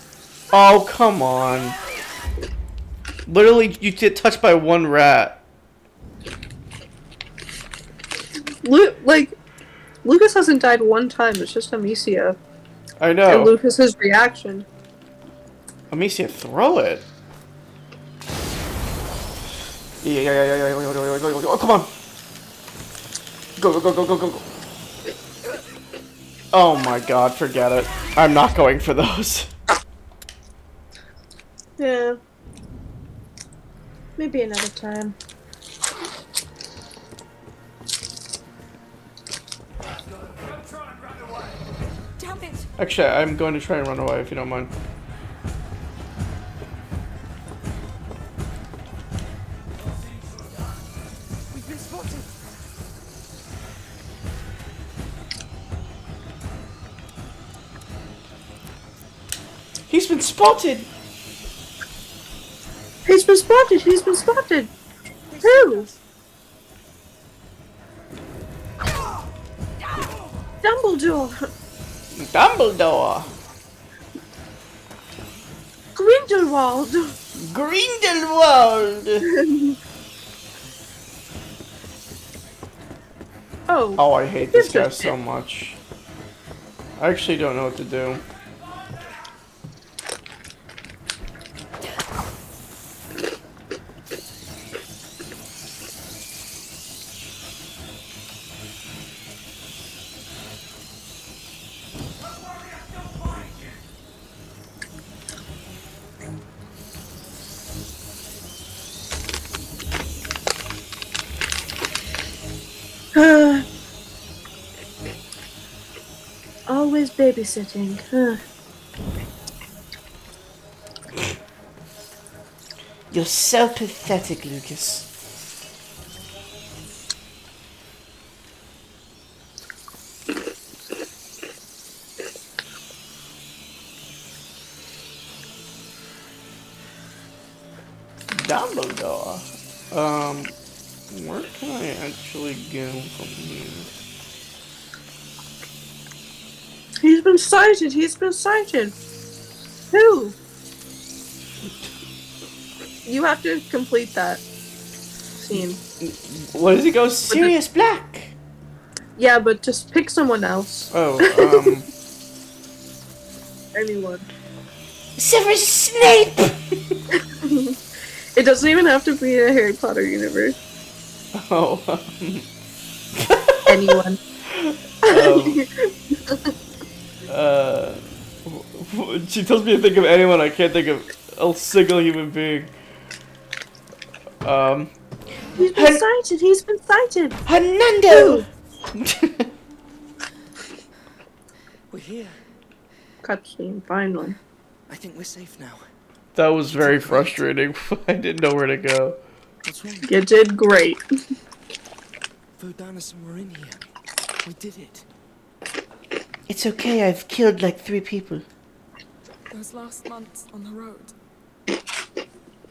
Oh, come on. Literally, you get touched by one rat.
Lucas hasn't died one time. It's just Amicia.
I know.
And Lucas's reaction.
Amicia, throw it. Yeah. Oh, come on. Go. Oh my god, forget it. I'm not going for those.
Yeah. Maybe another time.
Damn it!
Actually, I'm going to try and run away if you don't mind.
We've been spotted.
He's been spotted!
He's been spotted! He's been spotted! Who? Dumbledore!
Dumbledore!
Grindelwald!
Grindelwald!
Oh.
Oh, I hate this guy so much. I actually don't know what to do.
Always babysitting.
You're so pathetic, Lucas. Dumbledore. Where can I actually go from here?
He's been sighted! He's been sighted! Who? You have to complete that scene.
What does he go? Sirius Black!
Yeah, but just pick someone else.
Oh,
Anyone.
Severus Snape!
It doesn't even have to be a Harry Potter universe.
Oh.
Anyone.
She tells me to think of anyone. I can't think of a single human being.
He's been sighted. He's been sighted.
Hernando!
We're here.
Cutscene, finally.
I think we're safe now.
That was very frustrating. I didn't know where to go.
What's wrong?
You did great.
Vodanis and we're in here. We did it.
It's okay, I've killed like 3 people.
Those last months on the road.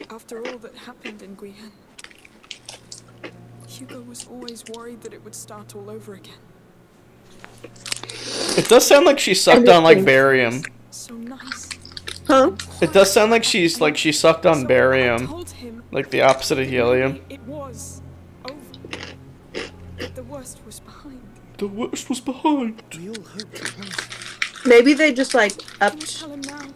After all that happened in Guienne, Hugo was always worried that it would start all over again.
It does sound like she sucked on like barium.
So nice.
Huh?
It does sound like she sucked on
So I
barium.
told him
Like the opposite of helium.
it was over. That the worst was behind.
The worst was behind.
We all hoped it was.
Maybe they just like
Can we
upped
tell him now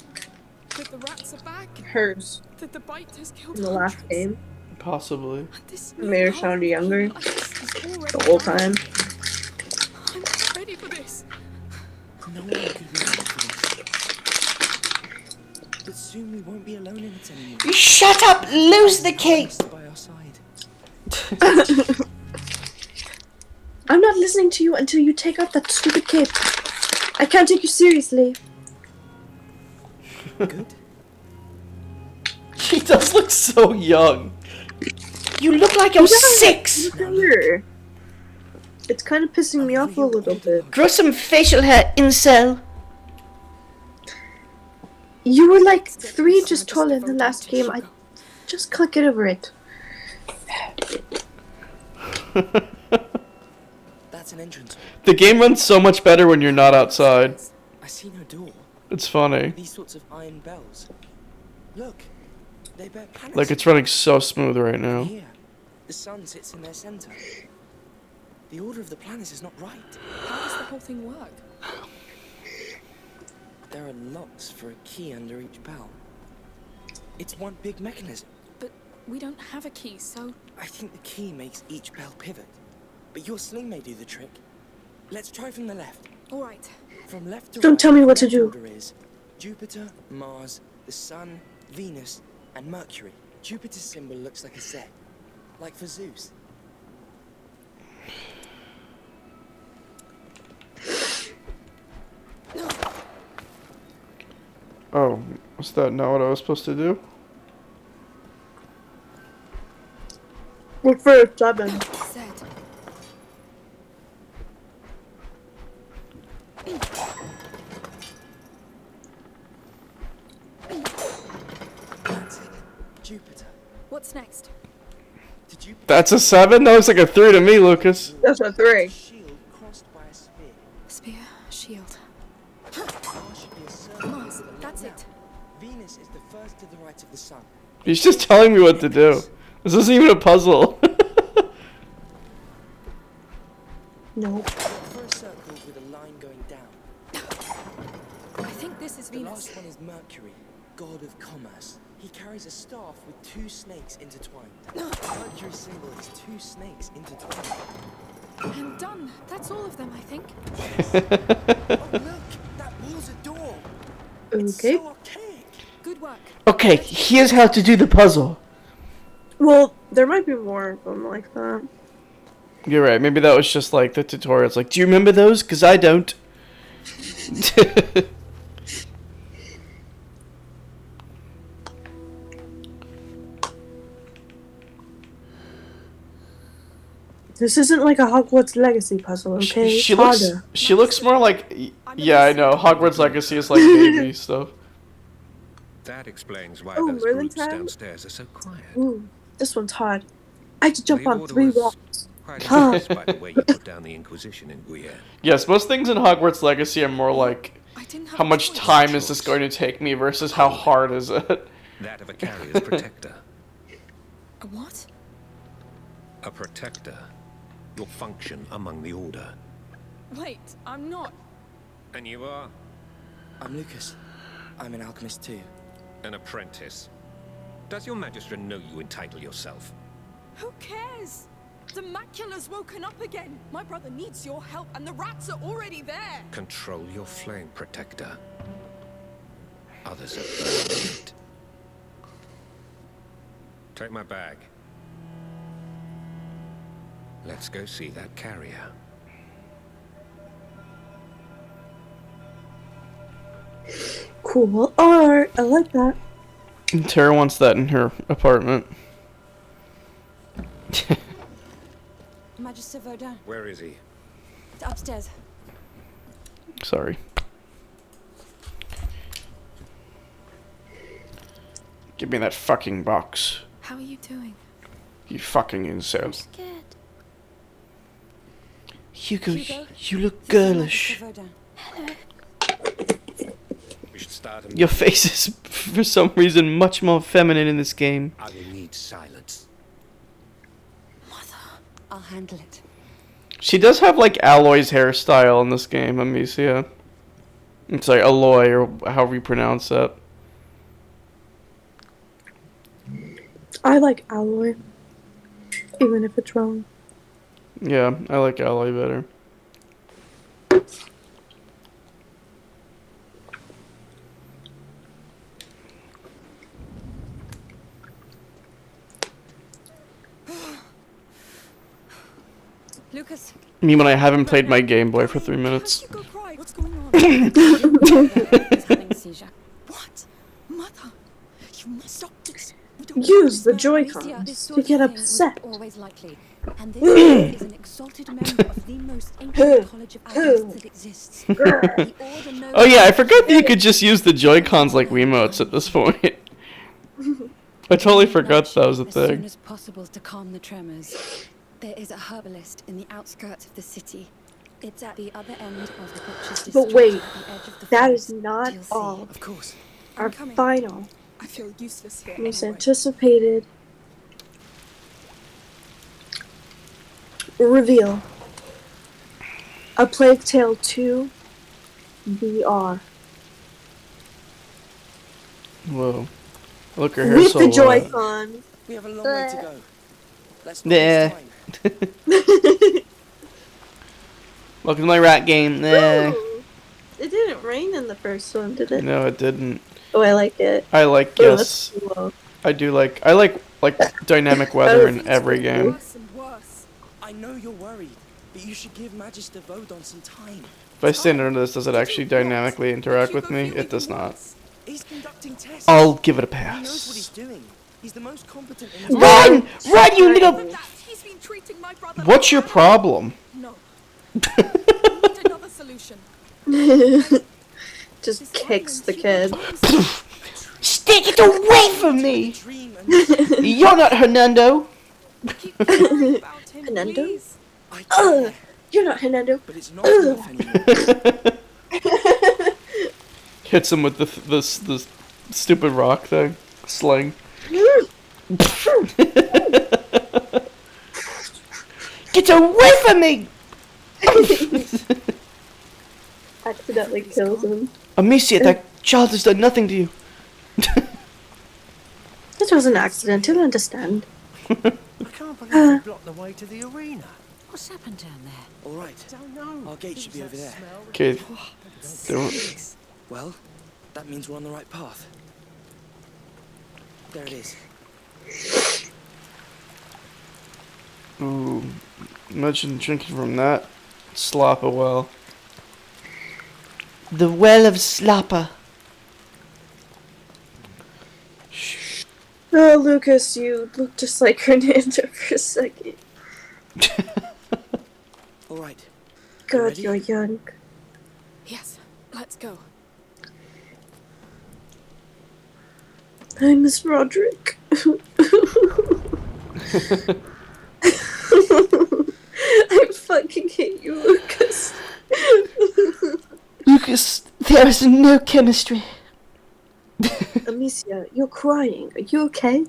that the rats are back?
hers
That the bite has killed
in the last
hundreds?
game.
Possibly.
And this
Made her
new
sound
hope
younger
he likes is already
the whole
down.
time.
I'm not ready for this.
No one could be ready for this. But soon we won't be alone in it anymore.
You shut up! Lose the cape!
By our side.
I'm not listening to you until you take off that stupid cape. I can't take you seriously.
Good.
She does look so young. You look like you're 6!
Look at her. It's kind of pissing me off a little bit.
Grow some facial hair, incel.
You were like 3 just taller in the last game. I just can't get over it.
That's an entrance.
The game runs so much better when you're not outside.
I see no door.
It's funny.
These sorts of iron bells. Look, they bear planets.
Like it's running so smooth right now.
Here, the sun sits in their center. The order of the planets is not right.
How does the whole thing work?
There are locks for a key under each bell. It's one big mechanism.
But we don't have a key, so
I think the key makes each bell pivot. But your sling may do the trick. Let's try from the left.
all right.
From left to
Don't
right,
tell me what
the
to do.
order is Jupiter, Mars, the Sun, Venus, and Mercury. Jupiter's symbol looks like a Z, like for Zeus.
Oh, was that not what I was supposed to do?
Look for a 7.
Said.
That's it. Jupiter.
What's next?
To Jupiter.
That's a 7? That looks like a 3 to me, Lucas.
That's a 3.
Shield crossed by a sphere.
Spear, shield.
Mars should be a circle.
Mars,
with a line
that's
now.
it.
Venus is the first to the right of the Sun.
He's just telling me what to do. This isn't even a puzzle.
Nope.
Look for a circle with a line going down.
I think this is
The
Venus.
last one is Mercury, god of commerce. He carries a staff with 2 snakes intertwined. Mercury's symbol is 2 snakes intertwined.
I'm done. That's all of them, I think.
Oh look, that wall's a door. It's
Okay.
so archaic.
Good work.
Okay, here's how to do the puzzle.
Well, there might be more of them like that.
You're right, maybe that was just like the tutorial. It's like, do you remember those? Because I don't.
This isn't like a Hogwarts Legacy puzzle, okay?
She
It's
looks.
harder.
She looks more like. Yeah, I know. Hogwarts Legacy is like baby stuff.
That explains why
Oh,
those
Merlin
groups
time?
downstairs are so quiet.
Ooh, this one's hard. I had to jump
The
on
order
3
was
rocks.
quite
Huh.
impressed by the way you put down the Inquisition in Guienne.
Yes, most things in Hogwarts Legacy are more like,
I didn't have
how
a
much
choice.
time is this going to take me versus how hard is it?
That of a carrier's protector.
A what?
A protector. Your function among the Order.
Wait, I'm not.
And you are?
I'm Lucas. I'm an alchemist too.
An apprentice. Does your magistrate know you entitle yourself?
Who cares? The macula's woken up again. My brother needs your help, and the rats are already there.
Control your flame, Protector. Others have burned it. Take my bag. Let's go see that carrier.
Cool art. I like that.
And Tara wants that in her apartment.
Magister Vaudin,
Where is he?
upstairs.
Sorry. Give me that fucking box.
How are you doing?
You fucking incel.
Scared.
Hugo,
Hugo,
you look
This is
girlish.
Magister Vaudin.
We should start
Your face is, for some reason, much more feminine in this game.
I will need silence.
I'll handle it.
She does have, like, Aloy's hairstyle in this game, Amicia. It's like Aloy, or however you pronounce that.
I like Alloy. Even if it's wrong.
Yeah, I like Aloy better.
Lucas,
I mean, when I haven't played my Game Boy for 3 minutes.
Hugo cried. What's going on?
he's having a seizure.
What? Mother, you must stop this. We don't
Use the
Amicia, this
Joy-Cons
sort
to
of
get
thing was
upset.
always likely. And this is an exalted member of the most ancient college of alchemists that exists. The order knows
Oh yeah, I forgot that you could just use the Joy-Cons like Wiimotes at this point. I totally forgot that was a
as soon
thing.
as possible to calm the tremors. There is a herbalist in the outskirts of the city. It's at the other end of the butcher's district.
But wait,
at the edge of the
that is
forest.
not
You'll see.
all.
Of course.
Our
coming.
final,
I feel useless here.
most
anyway.
anticipated reveal. A Plague Tale 2 VR.
Whoa. Look, her hair's
With
so
the
wet.
Joy-Con.
We have a long way to go. Let's not
Yeah.
waste time.
Welcome to my rat game. Nah.
Ooh, it didn't rain in the first one, did it?
No, it didn't.
Oh, I like it.
I like,
Oh,
yes.
that's cool.
I like dynamic weather in every game.
Worse and worse.
I know you're worried, but you should give Magister Vaudin some time.
If I stand under this, does it actually dynamically interact with me? It does not.
He's conducting tests.
I'll give it a
He knows what he's
pass.
doing. He's the most competent in his
Run! Run, you little...
That he's been treating my brother.
What's your
like-
problem?
No. We need another solution.
Just kicks the kid.
Stick it away from me!
dream and
You're not Hernando!
Keep caring about him,
Fernando?
please.
I
Ugh,
care,
you're not Hernando.
but it's not enough anymore.
Hits him with the stupid rock thing. Sling. Get away from me!
Accidentally kills him.
Amicia, that child has done nothing to you.
It was an accident, you'll understand.
I can't believe they blocked the way to the arena.
What's happened down there?
All right,
Don't know.
our gate should be over there.
Okay.
Well, that means we're on the right path. There it is.
Ooh. Imagine drinking from that slopper well. The well of slopper.
Oh, Lucas, you look just like Hernando for a second.
All right.
God,
ready?
you're young.
Yes, let's go.
I miss Roderick. I fucking hate you, Lucas.
Lucas, there is no chemistry.
Amicia, you're crying. Are you okay?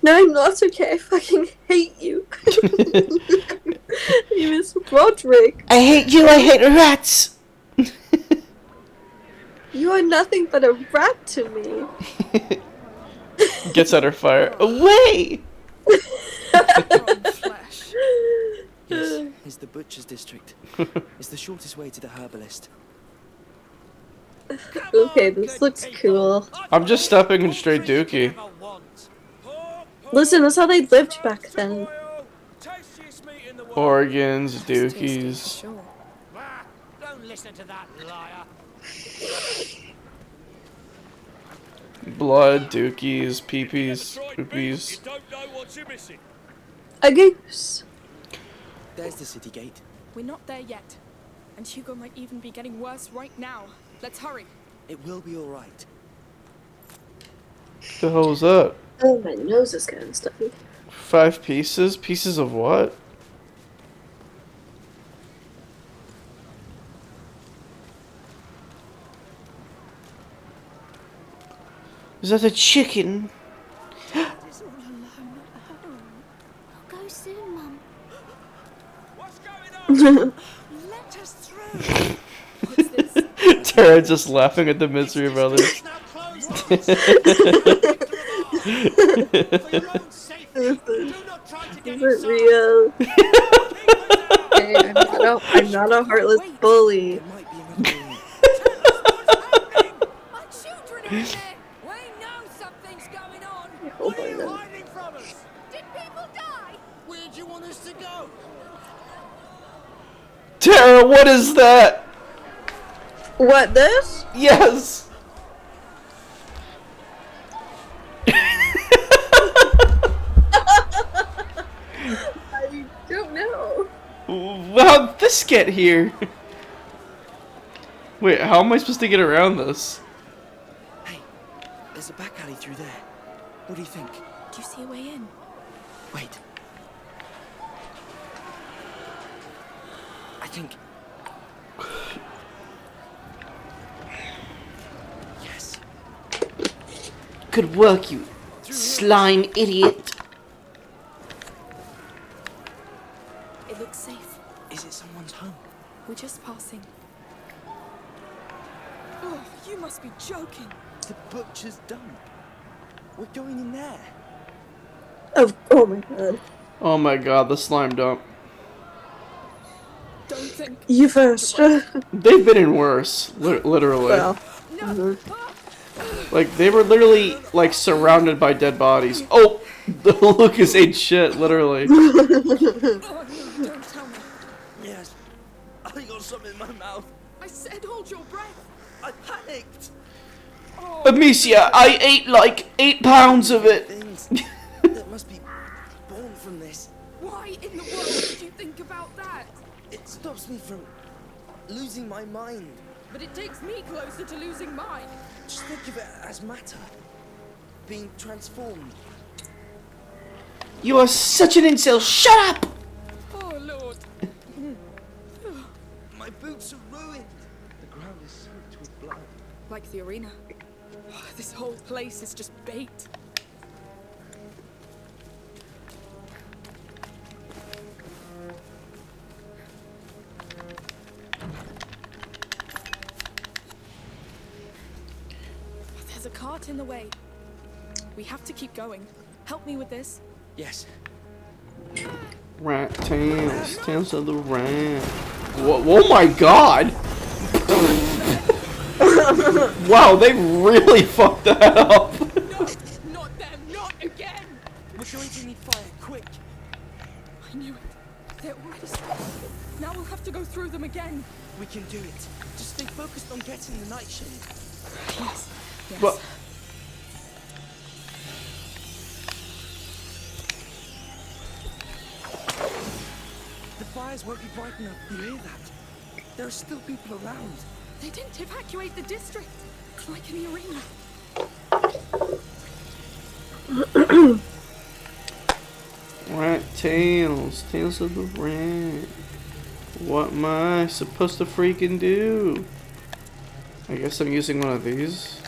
No, I'm not okay. I fucking hate you. You miss Roderick.
I hate you, I hate rats.
You are nothing but a rat to me.
Gets at her fire. Away!
Rotten flesh.
Yes, it's the butcher's district. It's the shortest way to the herbalist.
Okay, this looks cool.
I'm just stepping in straight dookie.
Listen, that's how they lived back then.
Organs,
Tasty for
dookies.
sure.
Don't listen to that liar.
Blood, dookies, peepees, poopies.
Don't know what you're missing.
A goose.
There's the city gate.
We're not there yet. And Hugo might even be getting worse right now. Let's hurry.
It will be all right.
What the hell was that?
Oh, my nose is kind of stuffy.
5 pieces? Pieces of what? Is that a chicken?
It's all alone at home. I'll go soon, Mum.
What's going on?
Let us through.
What's this?
Tara just laughing at the misery of others.
It's now closed. For your own safety, do not try to get
Is it
inside.
real?
Keep it down.
Hey, I'm not a heartless bully.
There might be another way.
My children are in there. We know something's going on.
Oh
What
my
are you
god.
hiding from us?
Did people die?
Where do you want us to go?
Tara, what is that?
What, this?
Yes!
I don't know.
How did this get here? Wait, how am I supposed to get around this?
Hey, there's a back alley through there. What do you think?
Do you see a way in?
Wait. I think. Yes.
Good work, you slime idiot.
It looks safe.
Is it someone's home?
We're just passing. Oh, you must be joking.
The butcher's dump. We're going in there.
Oh my god.
Oh my god, the slime dump.
Don't think.
You first.
They've been in worse, literally.
Well,
No.
Like, they were literally, like, surrounded by dead bodies. Oh! Lucas ate shit, literally.
Oh, no, don't tell me.
Yes. I got something in my mouth.
I said hold your breath.
I panicked.
Amicia, I ate like 8 pounds of it.
Things that must be born from this.
Why in the world did you think about that?
It stops me from losing my mind.
But it takes me closer to losing mine.
Just think of it as matter being transformed.
You are such an incel. Shut up!
Oh, Lord.
My boots are ruined. The ground is soaked with blood.
Like the arena. This whole place is just bait. There's a cart in the way. We have to keep going. Help me with this.
Yes.
Rat tails, tails of the rat. Whoa, oh my god! Wow, they really fucked that up.
No, not them, not again.
We're going to need fire, quick.
I knew it. They're already started. Now we'll have to go through them again.
We can do it. Just stay focused on getting the nightshade.
Yes. Yes.
What?
The fires won't be bright enough. You hear that? There are still people around.
They didn't evacuate the district. Like in the arena.
Rat tails, tails of the rat. What am I supposed to freaking do? I guess I'm using one of these.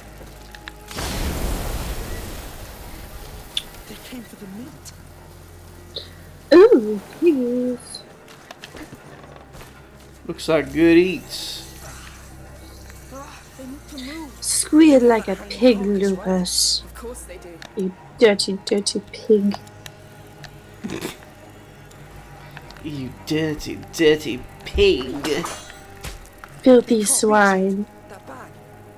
They came for the meat.
ooh, please.
Looks like good eats.
They need to move.
squeal like a
Hanging
pig,
carcass, right?
Lucas.
Of course they do.
You dirty, dirty pig.
You dirty, dirty pig.
Filthy swine.
That bag.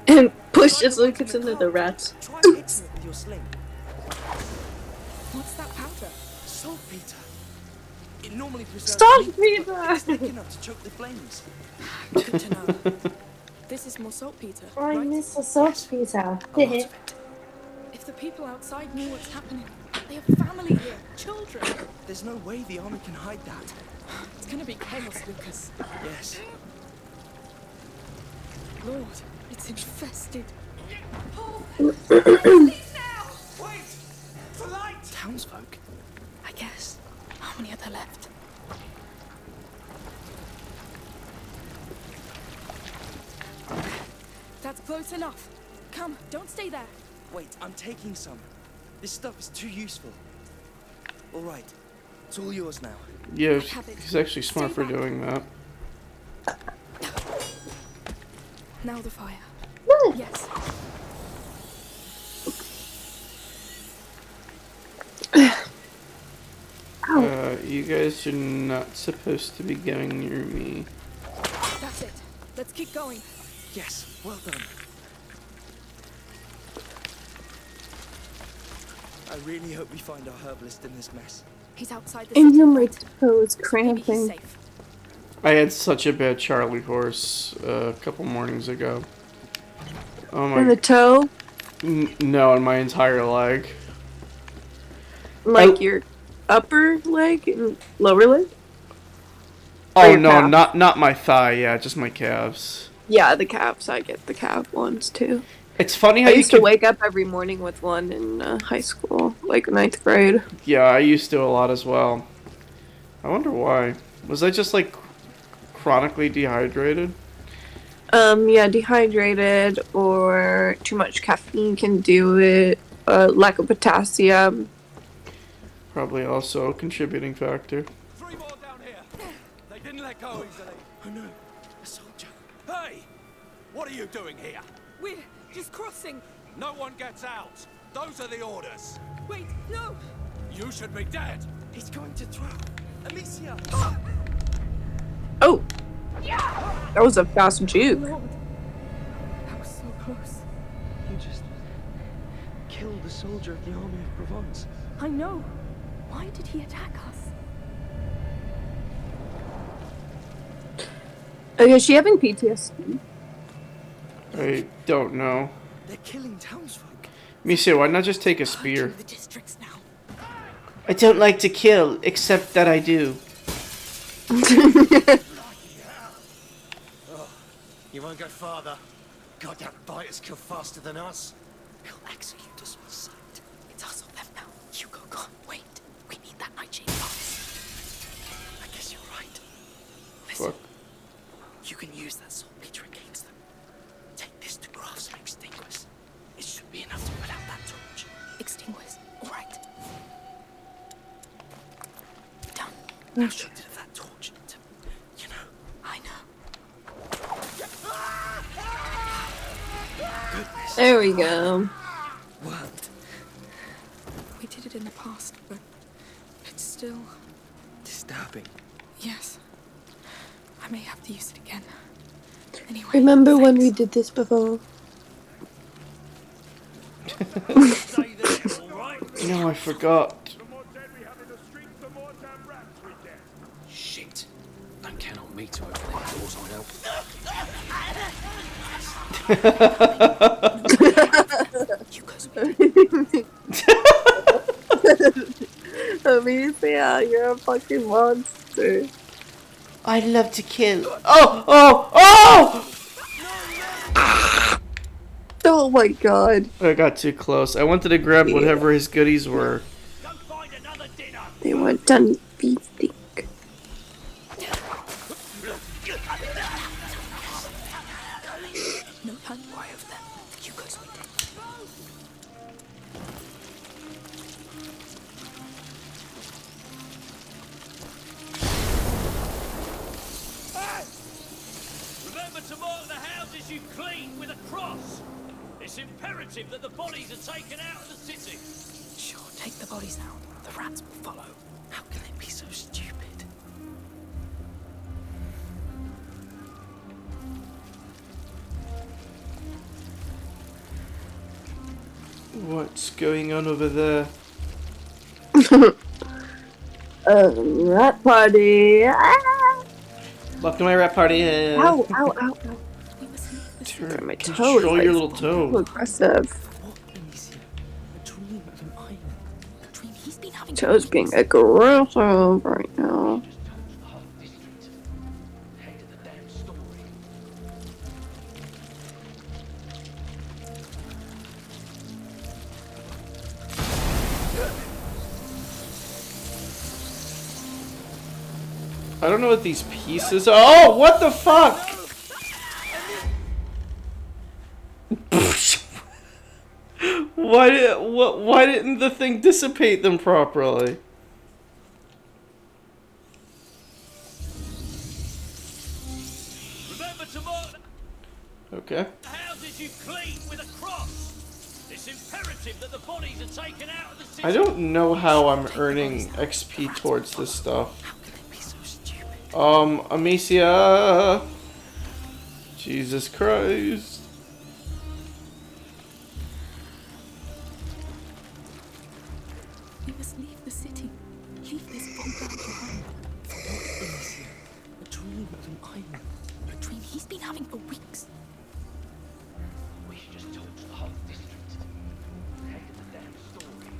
And pushes
Try to lock
Lucas
in the
into the
car.
rats.
Try hitting it with your sling.
What's that powder?
Saltpeter. It normally preserves
Saltpeter!
meat, but it's thick enough to choke the flames.
Good to know. This is more saltpeter,
I
right?
miss the saltpeter.
A lot of it.
If the people outside know what's happening, they have family here, children.
There's no way the army can hide that.
It's gonna be chaos, Lucas.
Yes.
Lord, it's infested.
Wait! For light!
Townsfolk.
I guess. How many are there left? That's close enough. Come, don't stay there.
Wait, I'm taking some. This stuff is too useful. All right. It's all yours now.
Yeah, he's actually smart for doing that.
Now the fire. Yes.
You guys are not supposed to be going near me.
That's it. Let's keep going.
Yes, well done. I really hope we find our herbalist in this mess.
He's outside the
And
city.
my toe is
Maybe he's
cramping.
safe.
I had such a bad Charlie horse a couple mornings ago. Oh
In the
my!
toe?
No, in my entire leg.
Like
Oh.
your upper leg and lower leg? Or
Oh
your
no,
calf?
not my thigh. Yeah, just my calves.
Yeah, the calves. I get the calf ones too.
It's funny how
I
you
used
can.
to wake up every morning with one in high school, like 9th grade.
Yeah, I used to a lot as well. I wonder why. Was I just like chronically dehydrated?
Yeah, dehydrated or too much caffeine can do it. Lack of potassium.
Probably also a contributing factor.
3 more down here. They didn't let go easily.
Oh no, a soldier.
Hey! What are you doing here?
We're just crossing.
No one gets out. Those are the orders.
Wait, no!
You should be dead.
He's going to throw. Alicia!
Oh! That was a fast juke.
Lord. That was so close.
You just killed a soldier of the army of Provence.
I know. Why did he attack us?
Okay, is she having PTSD?
I don't know.
They're killing townsfolk.
Misha, why not just take a spear?
The districts now.
I don't like to kill, except that I do.
You won't go farther. Goddamn biters kill faster than us.
He'll execute us on sight. It's us or them now. Hugo can't wait. We need that nightshade box.
I guess you're right.
Fuck.
You can use that saltpeter against them. Take this to Graf's and extinguish. It should be enough to put out that torch.
Extinguish. All right. Done.
Now shoot it of that torch to, you know.
I know.
Goodness.
There we go.
Worked.
We did it in the past, but it's still...
Disturbing.
Yes. I may have to use it again. Anyway,
Remember when we
thanks.
did this before?
Stay there, all right?
No, I forgot.
The more dead we have in the streets, the more damn rats we get.
Shit. Don't count on me to open any doors, I know.
Amicia, you're a fucking monster.
I love to kill. Oh! Oh! Oh!
Oh my god.
I got too close. I wanted to grab whatever his goodies were.
Go find another dinner.
They want done beefsteak.
No time to worry of them. Hugo's waiting.
Remember to mark the houses you clean with a cross. It's imperative that the bodies are taken out of the city.
Sure, take the bodies out. The rats will follow. How can they be so stupid?
What's going on over there?
Rat party. Ah!
Welcome to my rap party.
Ow, ow, ow, ow.
Turn,
My toe is
control
like
your little
so
toe.
aggressive.
For what, Amicia? A dream of an island. A dream he's been having.
Toe's being aggressive right now.
I don't know what these pieces are. Oh, what the fuck? Why didn't the thing dissipate them properly?
Remember to mark
Okay.
the houses you clean with a cross. It's imperative that the bodies are taken out of the city.
I don't know how I'm earning XP towards this stuff.
How can they be so stupid?
Amicia. Jesus Christ.
We must leave the city. Leave this bomb behind.
For what, Amicia? A dream of an island. A dream he's been having for weeks.
We should just talk to the whole district. Head of the damn story.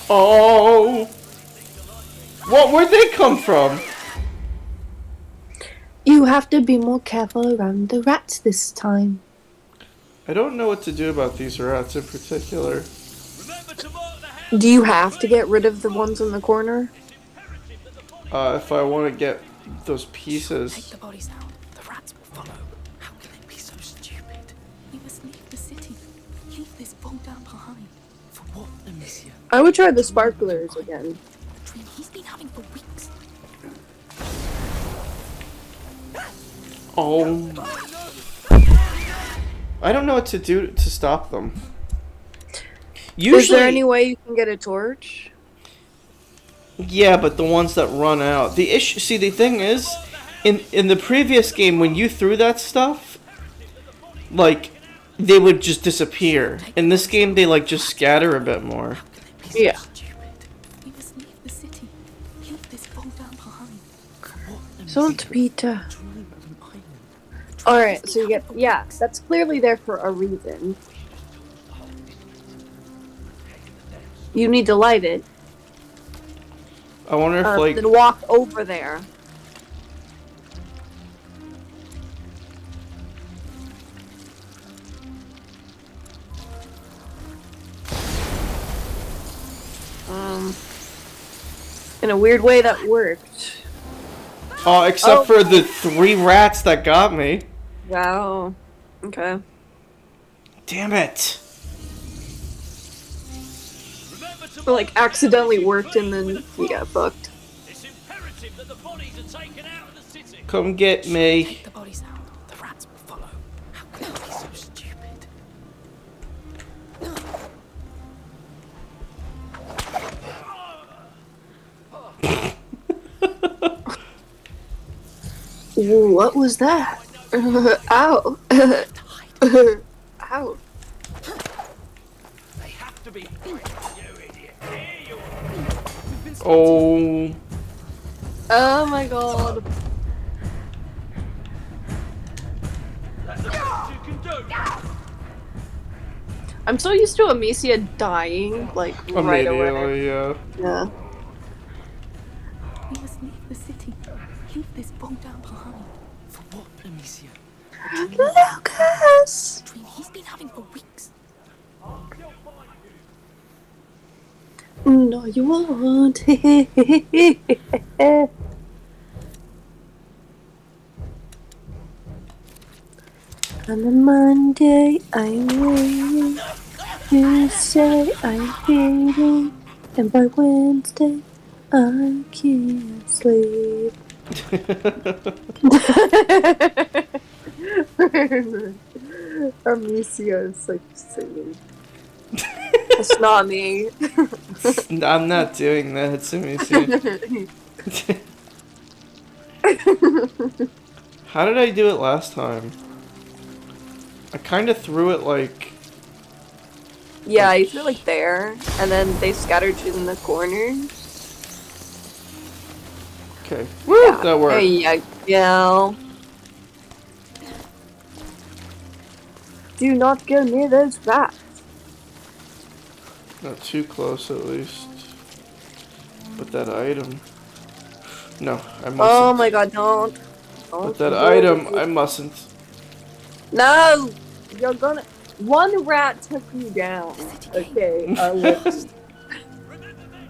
Oh. Where'd they come from?
You have to be more careful around the rats this time.
I don't know what to do about these rats in particular.
Remember to mark the house.
Do you have to get rid of the ones in the corner?
If I want to get those
Take
pieces.
the bodies out. The rats will follow. How can they be so stupid?
We must leave the city. Leave this bomb down behind.
For what, Amicia?
I would try the sparklers again.
A dream he's been having for weeks.
Oh. I don't know what to do to stop them. Usually,
Is there any way you can get a torch?
yeah, but the ones that run out. The issue. See, the thing is, in the previous game, when you threw that stuff, like, they would just disappear. In this game, they like just scatter a bit more.
How can they be so
Yeah.
stupid?
We must leave the city. Leave this bomb down behind.
For what, Amicia?
Salt Peter.
A dream of an island.
Alright, so you get, yeah, that's clearly there for a reason. You need to light it.
I wonder if like
Then walk over there. In a weird way that worked.
except
Oh.
for the 3 rats that got me.
Wow. Okay.
Damn it.
Remember to
Or like accidentally worked and then we got fucked.
It's imperative that the bodies are taken out of the city.
Come get me.
Take the bodies out. The rats will follow. How can they be so stupid?
Ooh, what was that? Ow. Ow.
They have to be. You idiot. Here you are.
Oh.
Oh my god.
That's the best you can do.
I'm so used to Amicia dying, like, right away.
Immediately, yeah.
Yeah.
We must leave the city. Leave this bomb down behind.
For what, Amicia?
Lucas!
A dream he's been having for weeks.
No, you won't. On a Monday, I'm waiting. Tuesday, I'm waiting. And by Wednesday, I can't sleep. Amicia is like singing. It's not me.
I'm not doing that, Amicia. How did I do it last time? I kind of threw it like...
Yeah, you threw like there, and then they scattered you in the corners.
Okay. Woo!
Yeah.
That worked.
There you go. Do not go near those rats.
Not too close, at least. With that item. No, I mustn't.
Oh my god, don't.
With that item, I mustn't.
No! You're gonna. One rat took you down. Okay, I will.
Remember then,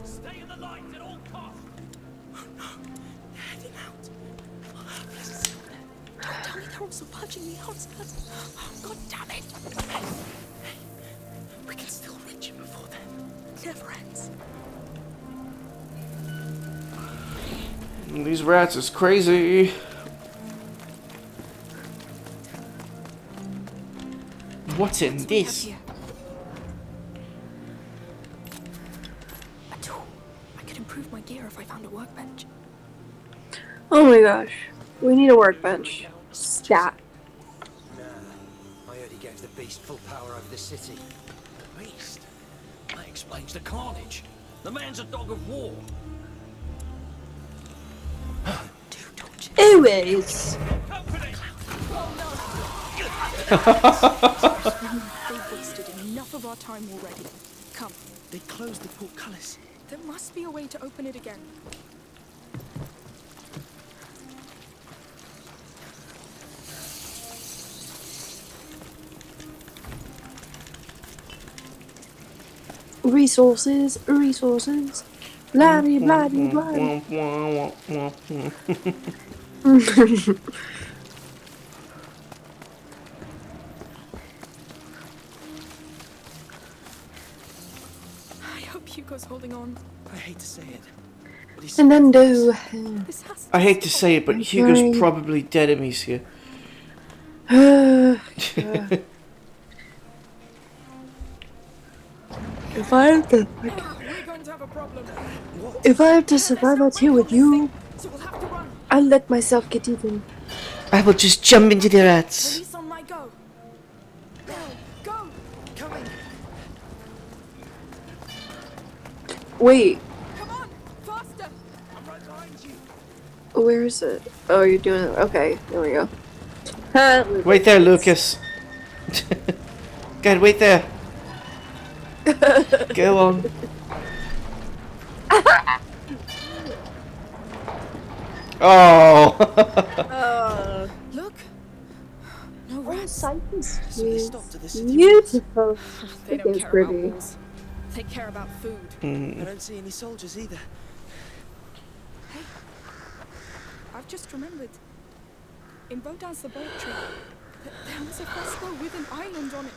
stay in the light at all costs.
Heading out. Don't tell me they're also punching the outskirts. Oh, god damn it. We can still reach him before then. Never ends.
These rats is crazy. What's in this?
A tool. I could improve my gear if I found a workbench.
Oh my gosh. We need a workbench. Stat.
Nah, I heard he gave the beast full power over the city.
Beast. That explains the carnage. The man's a dog of war.
Anyways.
They've wasted enough of our time already. Come.
They closed the portcullis.
There must be a way to open it again.
Resources. Blah-de, blah-de, blah-de.
I hope Hugo's holding on.
I hate to say it, but he's
And then do.
This has
I hate to say it, but
I'm
Hugo's
trying.
probably dead, Amicia.
If I have to,
We're going to have a problem.
if I have to survive out here with you,
So we'll have to run.
I'll let myself get eaten.
I will just jump into the rats.
Release on my go. Go. Go.
coming.
Wait,
Come on. Faster.
I'm right behind you.
where is it? Oh, you're doing it. Okay, there we go. Ha,
Wait there, Lucas. God, wait there. Go on. Oh.
Look. No rats.
Sight is
So they stopped at the city.
beautiful.
They
It
don't
is
care
pretty.
about walls. They care about food.
I don't see any soldiers either.
Hey, I've just remembered. In Bodan's laboratory, there was a festival with an island on it.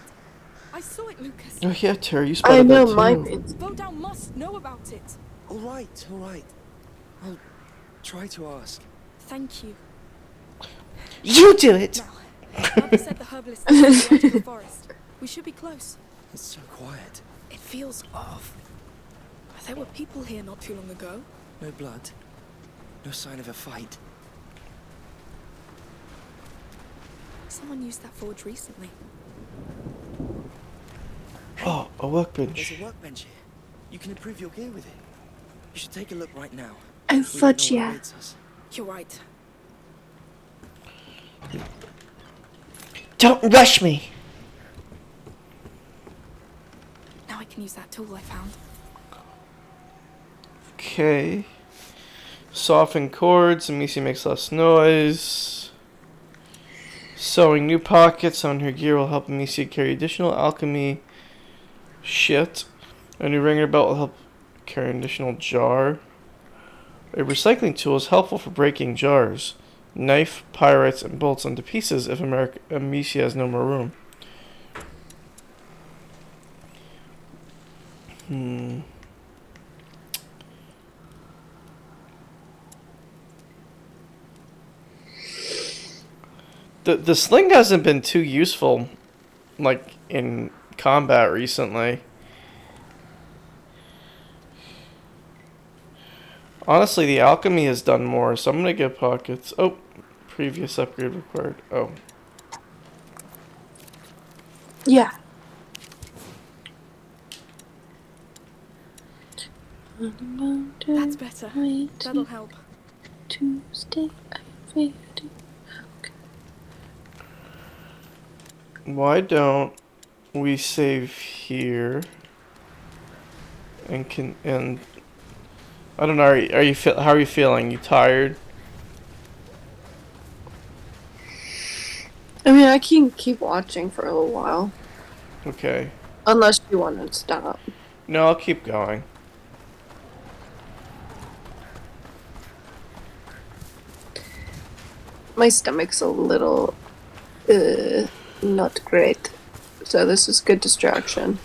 I saw it, Lucas.
Oh yeah, Terry, you
I
spotted
know
that too.
my.
Bodan must know about it.
All right, all right. I'll try to ask.
Thank you.
You do it.
Now, Mother said the herbalist is at the edge of the forest. We should be close.
It's so quiet.
It feels off. There were people here not too long ago.
No blood. No sign of a fight.
Someone used that forge recently.
Oh, a workbench.
There's a workbench here. You can improve your gear with it. You should take a look right now.
Oh,
We don't
fudge,
know what
yeah.
awaits us.
You're right.
Don't rush me.
Now I can use that tool I found.
Okay. Soften chords. Amicia makes less noise. Sewing new pockets on her gear will help Amicia carry additional alchemy shit. A new ringer belt will help carry an additional jar. A recycling tool is helpful for breaking jars. Knife, pyrites, and bolts into pieces if Amicia has no more room. The sling hasn't been too useful, like, in combat recently. Honestly, the alchemy has done more, so I'm gonna get pockets. Oh, previous upgrade required. Oh.
Yeah.
That's better. That'll help.
Tuesday, Friday.
Why don't we save here and I don't know. How are you feeling? You tired?
I mean, I can keep watching for a little while.
Okay.
Unless you want to stop.
No, I'll keep going.
My stomach's a little, not great. So this is good distraction.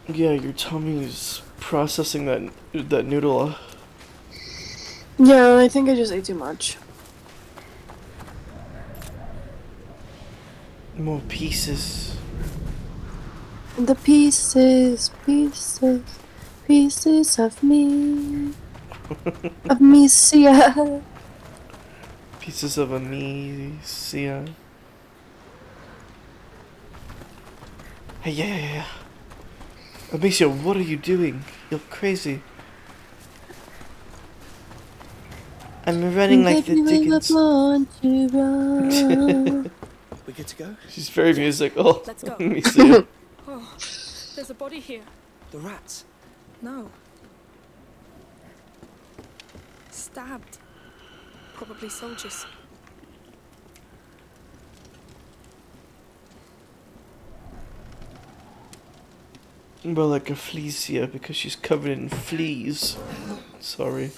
Yeah, your tummy's processing that noodle.
Yeah, I think I just ate too much.
More pieces.
The pieces of me. Of me, Sia.
Pieces of Amicia. Hey, yeah. Amicia, what are you doing? You're crazy. I'm running like the Dickens.
We good to go?
She's very musical.
Let's go.
Amicia.
Oh, there's a body here.
The rats.
No. Stabbed. Probably soldiers.
More like a Fleecia because she's covered in fleas. Sorry.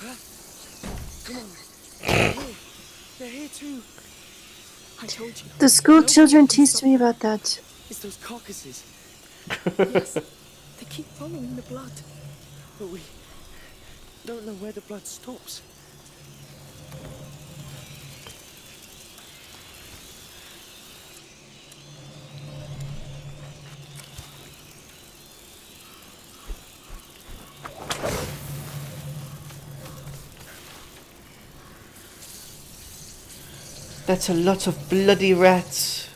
Come on. They're here. They're here too.
I told you.
The school children teased me about that.
It's those carcasses.
Yes. They keep following the blood.
But we don't know where the blood stops.
That's a lot of bloody rats.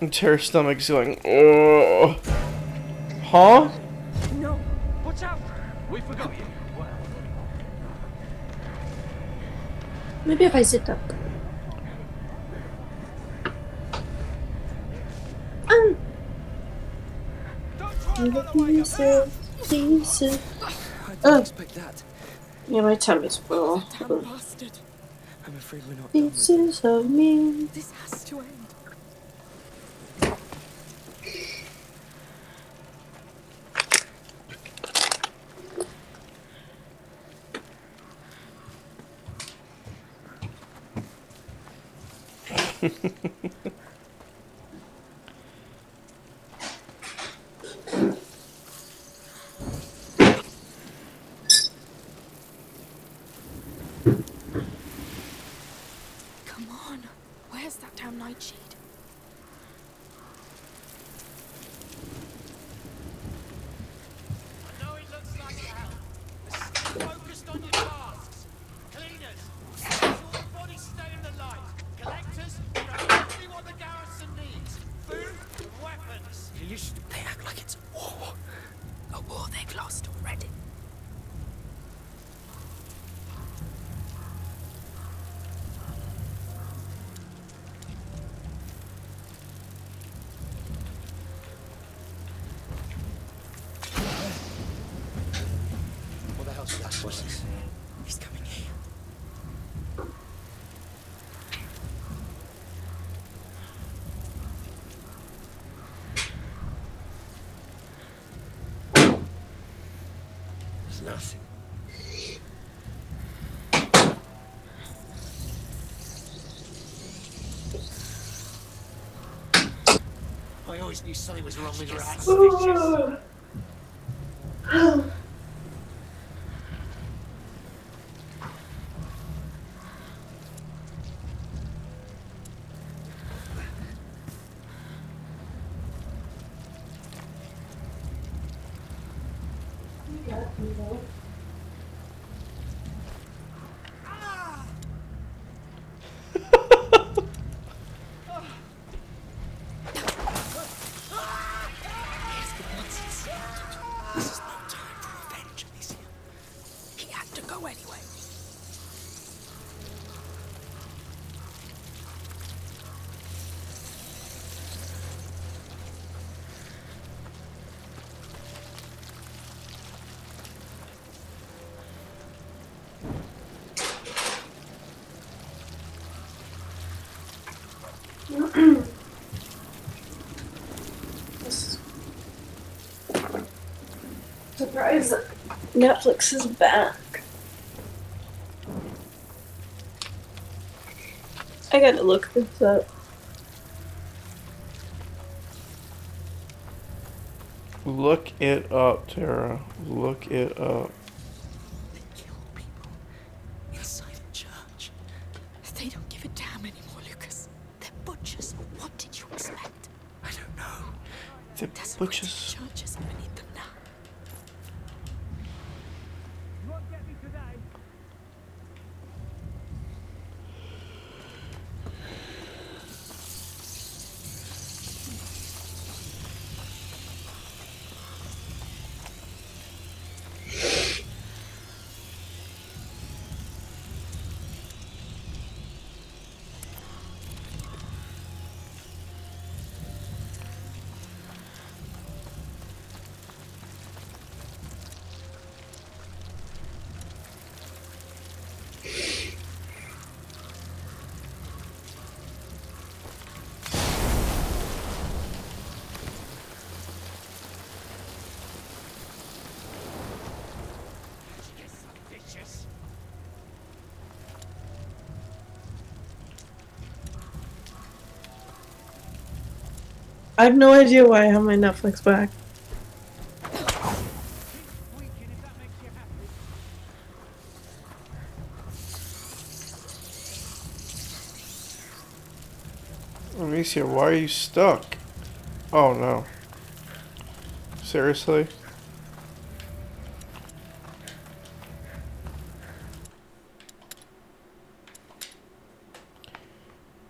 And her stomach's going, oh. Huh?
No.
Watch out! We forgot you.
Maybe if I sit up.
Don't try and run away, you better!
I didn't
Oh.
expect that.
Yeah, my tummy's full.
Damn bastard.
I'm afraid we're not done with it.
Pieces of me.
This has to end. Come on. Where's that damn nightshade?
I know it looks like hell. But stay focused on your tasks. Cleaners, ensure the bodies stay in the light. Collectors, grab exactly what the garrison needs. Food and weapons.
They act like it's war. A war they've lost already.
What the hell's that voices?
He's coming here.
It's nothing. I always knew something was wrong with rats.
This is no time for revenge, Amicia. He had to go anyway.
Surprised that Netflix is back. I gotta look this up.
Look it up, Tara. Look it up.
They kill people inside a church. They don't give a damn anymore, Lucas. They're butchers. What did you expect?
I don't know.
The
There's
butchers.
churches beneath them now.
You won't get me today.
I have no idea why I have my Netflix back.
Amicia, why are you stuck? Oh no. Seriously?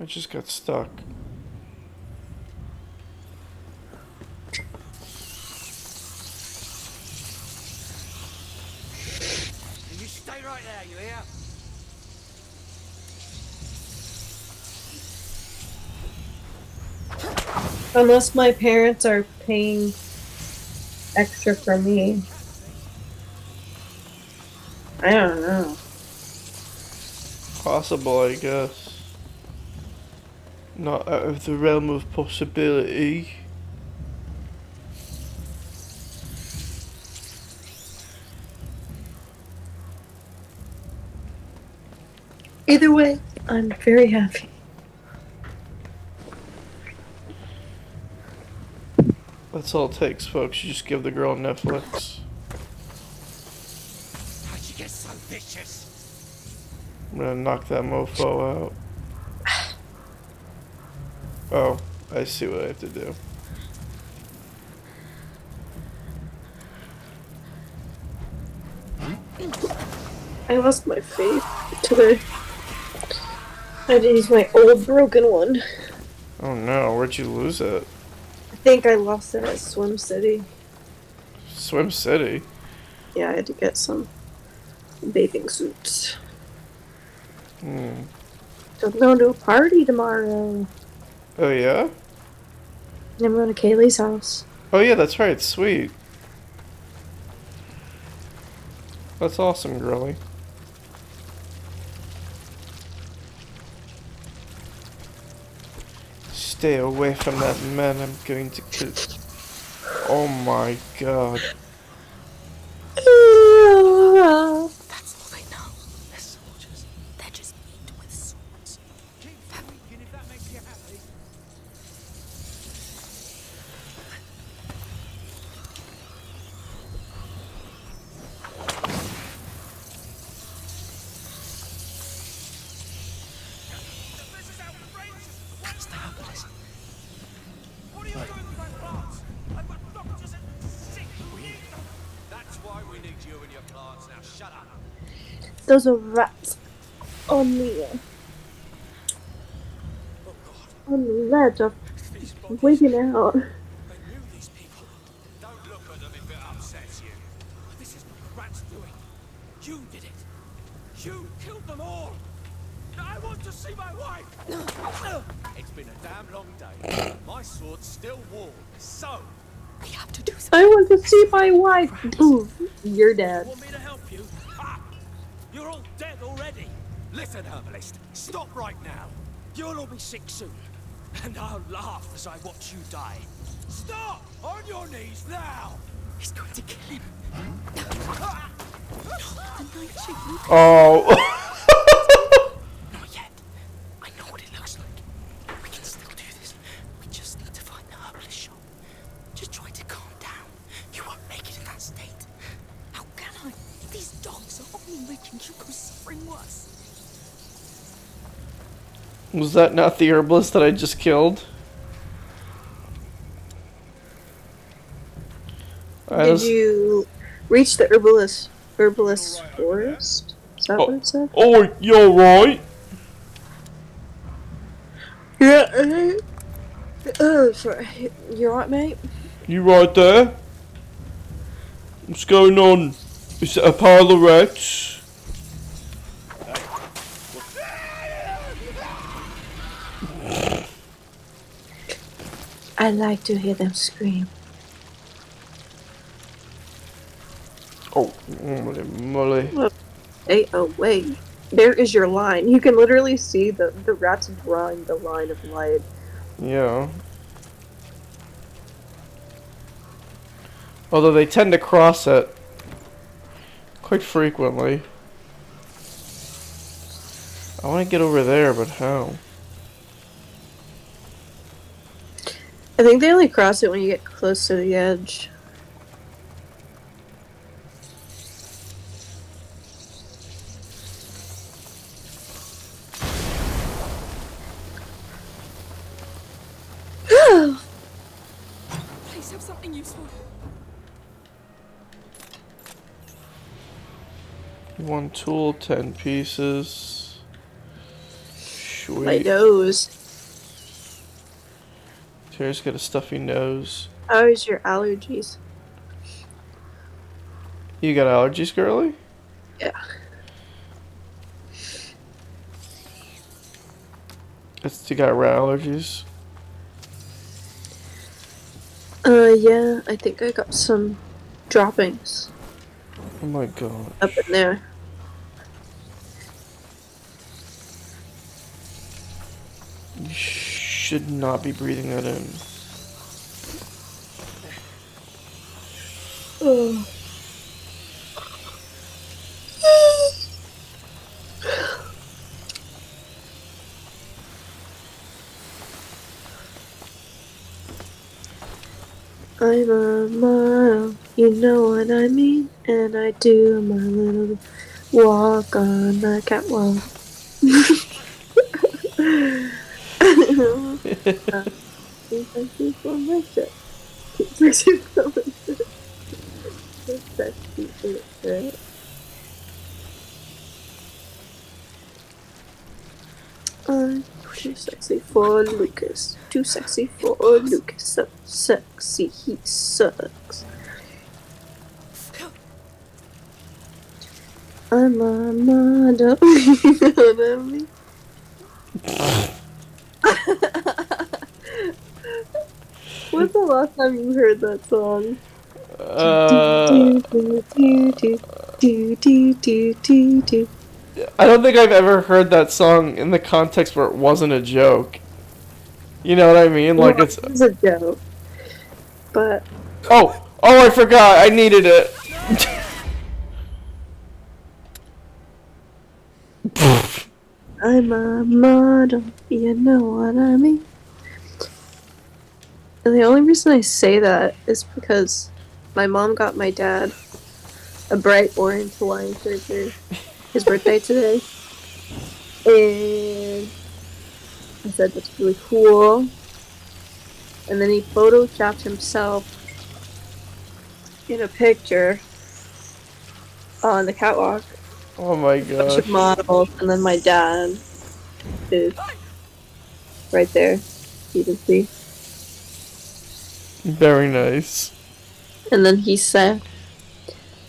I just got stuck.
You stay right there, you hear?
Unless my parents are paying extra for me. I don't know.
Possible, I guess. Not out of the realm of possibility.
Either way, I'm very happy.
That's all it takes, folks. You just give the girl Netflix.
How'd you get so vicious?
I'm gonna knock that mofo out. Oh, I see what I have to do.
I lost my faith today. I had to use my old broken one.
Oh no, where'd you lose it?
I think I lost it at Swim City.
Swim City?
Yeah, I had to get some bathing suits.
Hmm.
So I'm going to a party tomorrow.
Oh yeah?
And I'm going to Kaylee's house.
Oh yeah, that's right. Sweet. That's awesome, girly. Stay away from that man. I'm going to kill. Oh my god.
Those are rats on the ledge of
These bodies.
wigging out.
I knew these people. Don't look at them if it upsets you. This is not the rat's doing. You did it. You killed them all. I want to see my wife. It's been a damn long day. My sword's still warm. So,
We have to do
I
something.
want to see my wife. Boom. You're dead.
want me to help you? Ha! You're all dead already. Listen, herbalist. Stop right now. You'll all be sick soon. And I'll laugh as I watch you die. Stop! On your knees now!
He's going to kill him. The nightshade, Lucas.
Oh.
Not yet. I know what it looks like. We can still do this. We just need to find the herbalist shop. Just try to calm down. You won't make it in that state. How can I? These dogs are only making you go suffering worse.
Was that not the herbalist that I just killed?
Did you reach the herbalist forest? Is that what it said?
Oh, you're right.
Yeah. Oh, sorry. You alright, mate?
You right there? What's going on? Is it a pile of rats?
I like to hear them scream.
Oh, holy moly.
Stay away. There is your line. You can literally see the rats drawing the line of light.
Yeah. Although they tend to cross it quite frequently. I want to get over there, but how?
I think they only cross it when you get close to the edge.
Please have something useful.
One tool, 10 pieces.
My
Sweet.
nose.
Tara's got a stuffy nose.
How is your allergies?
You got allergies, girly?
Yeah.
You got rat allergies?
Yeah, I think I got some droppings
Oh my god.
up in there.
You should not be breathing that in.
Oh. I'm a model, you know what I mean, and I do my little walk on the catwalk. Too sexy for my shit. Too sexy for my shit. Too sexy for my shit. I'm too sexy for Lucas. Too sexy for Lucas. So sexy, he sucks. I'm a model. You know what I mean? When's the last time you heard that song?
I don't think I've ever heard that song in the context where it wasn't a joke. You know what I mean? Like
Well,
it's.
it was a joke. But
Oh! Oh, I forgot! I needed it!
I'm a model, you know what I mean? And the only reason I say that is because my mom got my dad a bright orange Hawaiian shirt for his birthday today. And I said that's really cool. And then he photoshopped himself in a picture on the catwalk
Oh my
bunch of
gosh.
models, and then my dad is right there. You can see.
Very nice.
And then he said,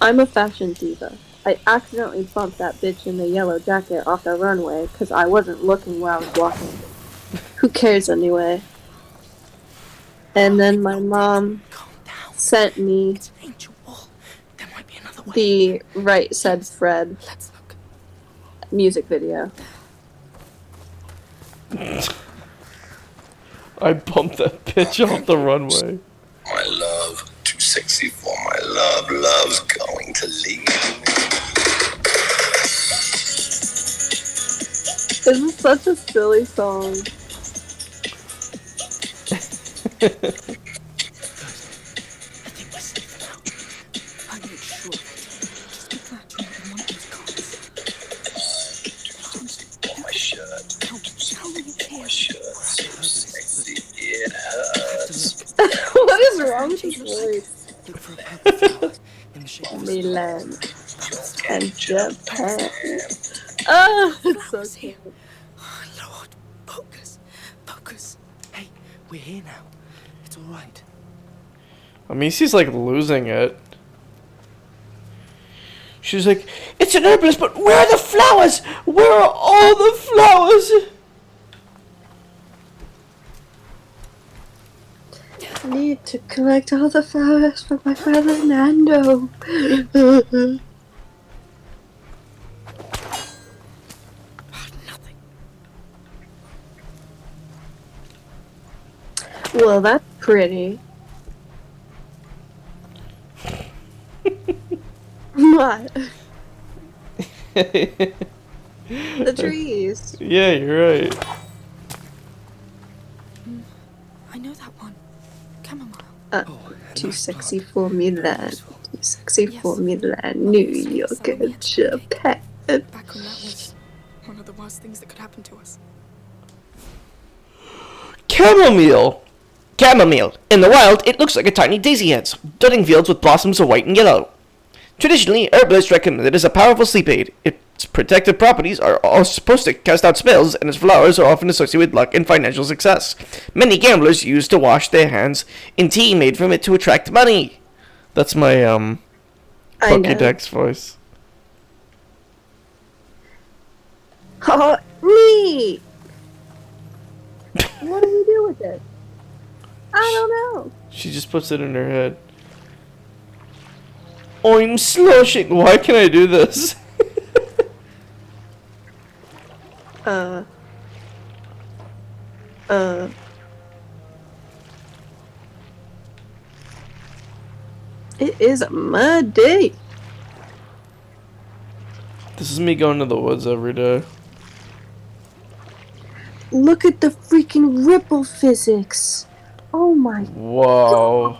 "I'm a fashion diva. I accidentally bumped that bitch in the yellow jacket off the runway because I wasn't looking where I was walking. Who cares anyway?" And then my mom
Calm down.
sent me
It's an ancient wall. There might be another way.
the Right Said Fred
Let's look.
music video.
I bumped that bitch off the runway.
My love, too sexy for my love. Love's going to leave me.
This is such a silly song.
I think we're safe now. I make sure of it. Just be glad you're not in one of those carts.
Too sexy for my shirt. Too sexy for my shirt. So sexy it hurts.
What is wrong with his voice?
Look for a purple flower in the shape of a
Milan and
Japan.
Japan. Oh, it's so
flowers here.
cute.
Oh, Lord, focus, focus. Hey, we're here now. It's all right.
Amici's like losing it. She's like, it's an herbalist, but where are the flowers? Where are all the flowers?
I need to collect all the flowers for my brother Nando.
Nothing.
Well, that's pretty. What? The trees.
Yeah, you're right.
I know that one. Chamomile.
Too sexy for Milan. Too sexy for Milan. New York and Japan.
Back when that was one of the worst things that could happen to us.
Chamomile. Chamomile. In the wild, it looks like a tiny daisy head, dotting fields with blossoms of white and yellow. Traditionally, herbalists recommend it as a powerful sleep aid. Its protective properties are all supposed to cast out spells, and its flowers are often associated with luck and financial success. Many gamblers use to wash their hands in tea made from it to attract money. That's my
I know.
Pokédex voice.
Oh, neat! What do we do with it? I don't know.
She just puts it in her head. I'm sloshing. Why can I do this?
It is muddy.
This is me going to the woods every day.
Look at the freaking ripple physics. Oh my.
Whoa.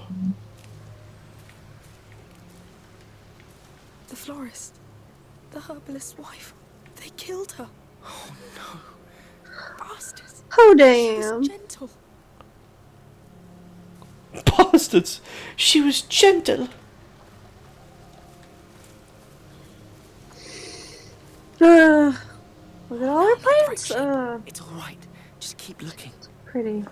The florist. The herbalist's wife. They killed her.
Oh no.
Bastards.
Oh
She was
damn.
gentle.
Bastards. She was gentle.
Look at all our plants.
It's all right. Just keep looking.
Pretty.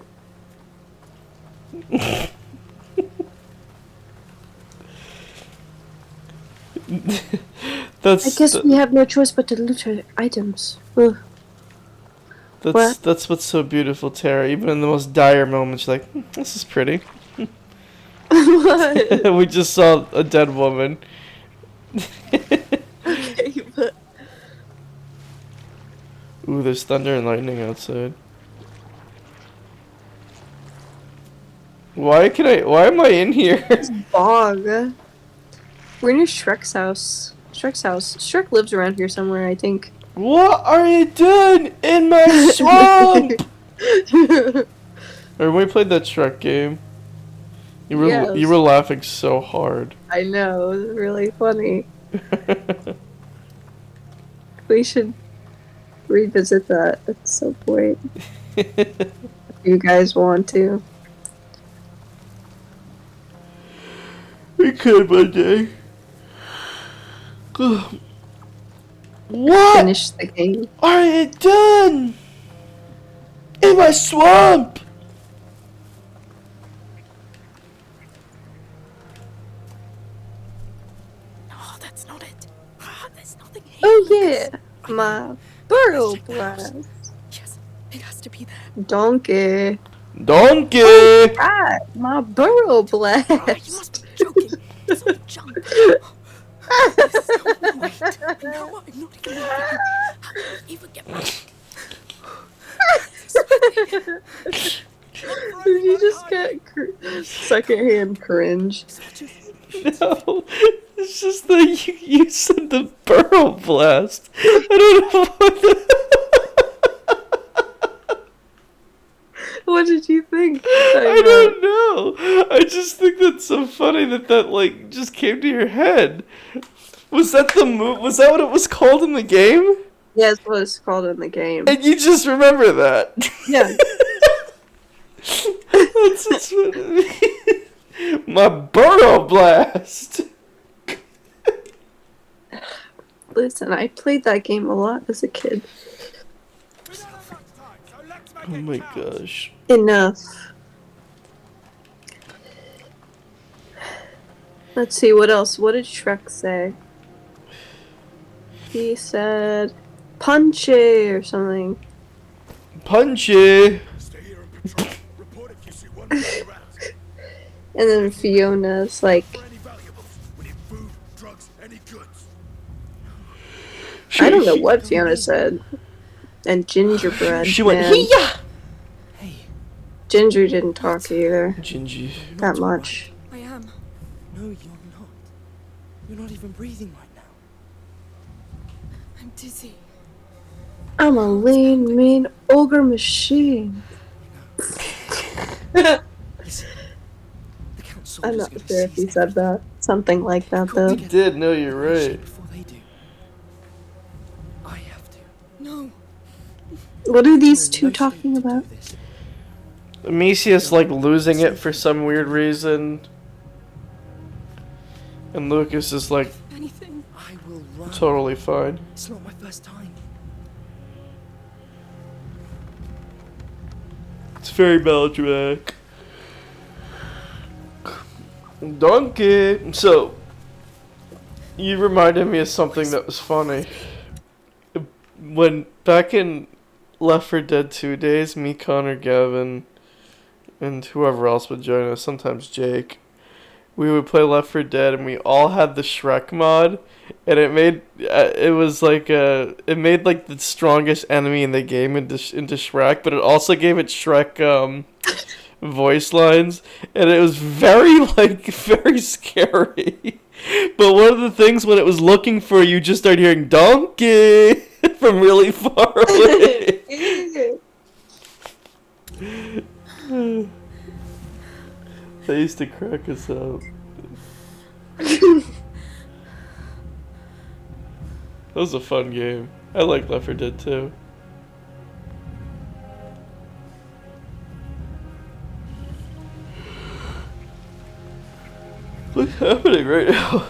That's
I guess we have no choice but to loot her items. Ugh.
that's what's so beautiful, Tara. Even in the most dire moments, you're like, this is pretty.
What?
We just saw a dead woman.
Okay, but
Ooh, there's thunder and lightning outside. Why am I in here?
bog. We're near Shrek's house. Shrek lives around here somewhere, I think.
What are you doing in my swamp? Or when we played that Shrek game, you were laughing so hard.
I know, it was really funny. We should revisit that at some point. If you guys want to.
We could one day. What?
Finish the game.
Are you done? In my swamp!
No, that's not it. There's nothing here.
Oh
Lucas.
yeah, my burrow blast.
Yes, it has to be there.
Donkey.
Donkey!
Alright, my burrow blast.
You must be joking. It's all junk. This is no, wait. No, I'm not even laughing. How did we even get back?
Did you just get secondhand cringe?
No, it's just that you said the burrow blast. I don't know what
What did you think?
I don't know. I just think that's so funny that like just came to your head. Was that the move? Was that what it was called in the game?
Yeah, it's what it's called in the game.
And you just remember that?
Yeah.
That's just my burrow blast.
Listen, I played that game a lot as a kid.
Oh my gosh.
Enough. Let's see, what else? What did Shrek say? He said punchy or something.
Punchy.
And then Fiona's like, I don't know what Fiona said. And gingerbread.
She went,
man.
Hiya!
Ginger didn't talk either.
Gingy.
That much.
I am. No, you're not. You're not even breathing right now.
I'm dizzy.
I'm a lean, mean ogre machine. I'm not sure if he said that. Something like that, though.
He did. No, you're right.
No.
What are these two talking about?
Amicia like losing it for some weird reason. And Lucas is like
Anything. I will run.
totally fine.
It's not my first time.
It's very melodramatic. Donkey! So, you reminded me of something that was funny. When, back in Left 4 Dead 2 days, me, Connor, Gavin, and whoever else would join us, sometimes Jake, we would play Left 4 Dead and we all had the Shrek mod, and it made, it made like the strongest enemy in the game into Shrek, but it also gave it Shrek, voice lines, and it was very scary. But one of the things when it was looking for you, just started hearing donkey from really far away. They used to crack us up. That was a fun game. I like Left 4 Dead 2. What's happening right now?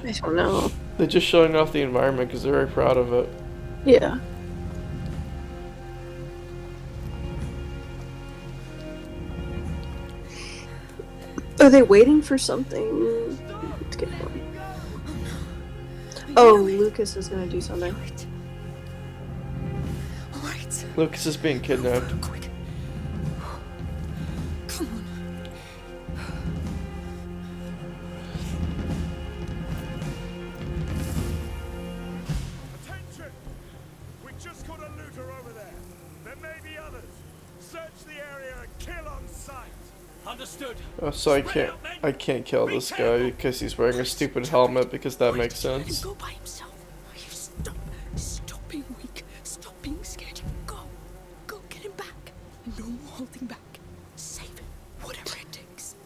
I don't know.
They're just showing off the environment because they're very proud of it.
Yeah. Are they waiting for something? Let's get going. Oh, Lucas is gonna do something.
Alright.
Lucas is being kidnapped.
Come on.
Attention! We just got a looter over there. There may be others. Search the area and kill on sight. Understood.
Oh, so I can't kill this guy because he's wearing a stupid helmet because that makes sense.
Go by himself. You stop being weak. Stop being scared. Go get him back. No more holding back. Save him, whatever it takes.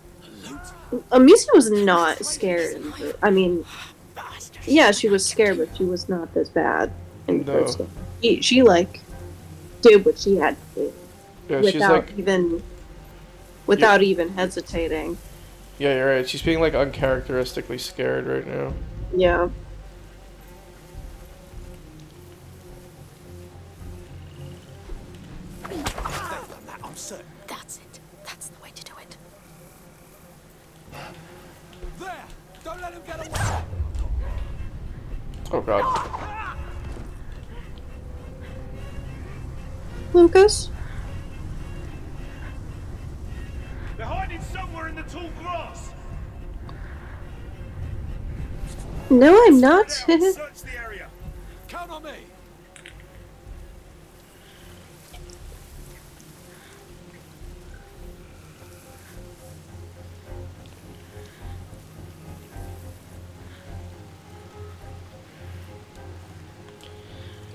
Amicia was not scared. I mean, yeah, she was scared, but she was not this bad in the first game. She like did what she had to do
Yeah,
without even hesitating.
Yeah, you're right. She's being like uncharacteristically scared right now.
Yeah.
Oh god.
Lucas?
They're hiding somewhere in the tall grass.
No, I'm not.
Search the area. Count on me.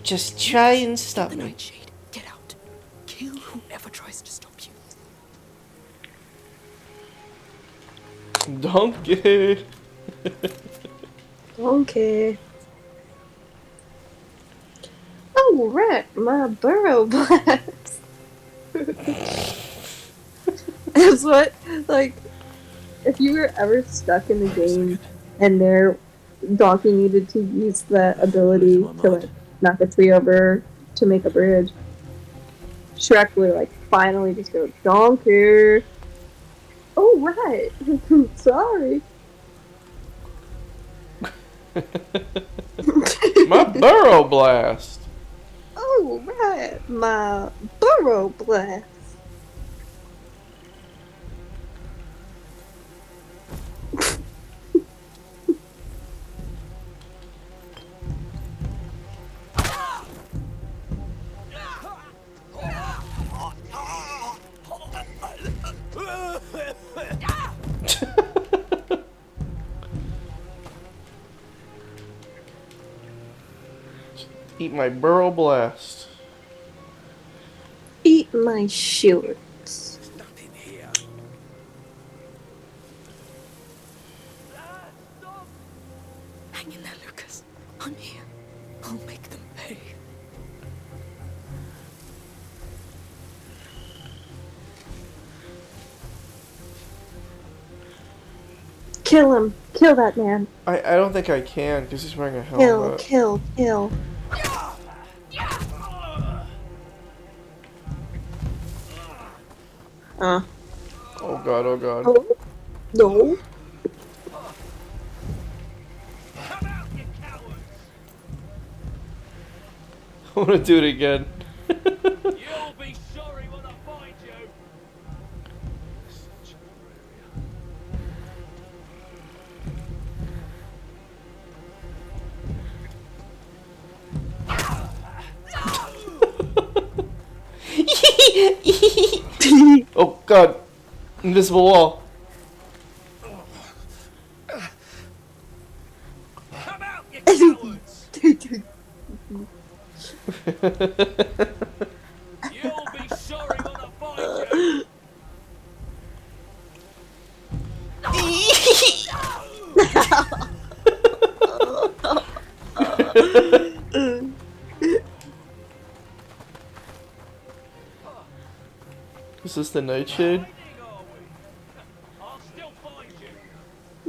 Just try and stop
The
me.
Nightshade. Get out. Kill whoever tries to stop you.
Donkey.
Okay. Oh, right, my burrow blast. That's what, like, if you were ever stuck in the game and their donkey needed to use that ability to, like, knock a tree over to make a bridge, Shrek would, like, finally just go, donkey. Oh, right. Sorry.
My burrow blast.
Oh, right, my burrow blast.
Eat my burrow blast.
Eat my shorts.
Nothing here.
Hang in there, Lucas. I'm here. I'll make them pay.
Kill him. Kill that man.
I don't think I can because he's wearing a
Kill,
helmet.
kill, kill.
Oh god, oh god.
Oh. No.
Come out, you cowards!
I want to do it again.
You'll be sorry when I find you.
Oh god. Invisible wall.
Come out, you cowards! You'll be sorry when I find you.
Is this the Nightshade?
I'll still find you.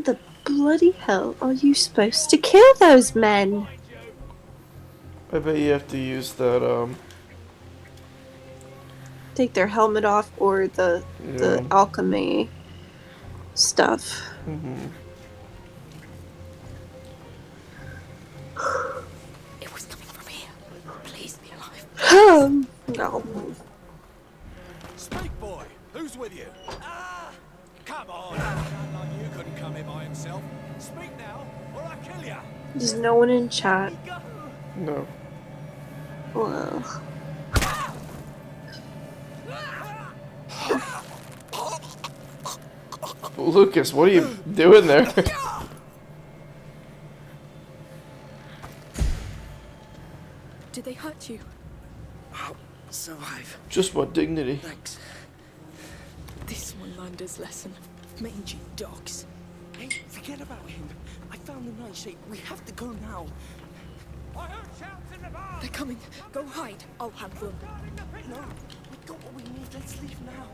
The bloody hell are you supposed to kill those men?
Find you.
I bet you have to use that,
Take their helmet off or the
Yeah.
alchemy stuff.
It was coming from here. Please be alive.
No.
Speak, boy. Who's with you? Ah! Come on. Sound like you couldn't come here by himself. Speak now, or I kill ya.
There's no one in chat.
No.
Well.
Lucas, what are you doing there?
Did they hurt you?
I'll survive.
Just what dignity?
Thanks.
This one learned his lesson.
Mangy dogs. Hey, forget about him. I found the Nightshade. We have to go now.
I heard shouts in the bar.
They're coming. Go hide. I'll handle them.
No, we got what we need. Let's leave now.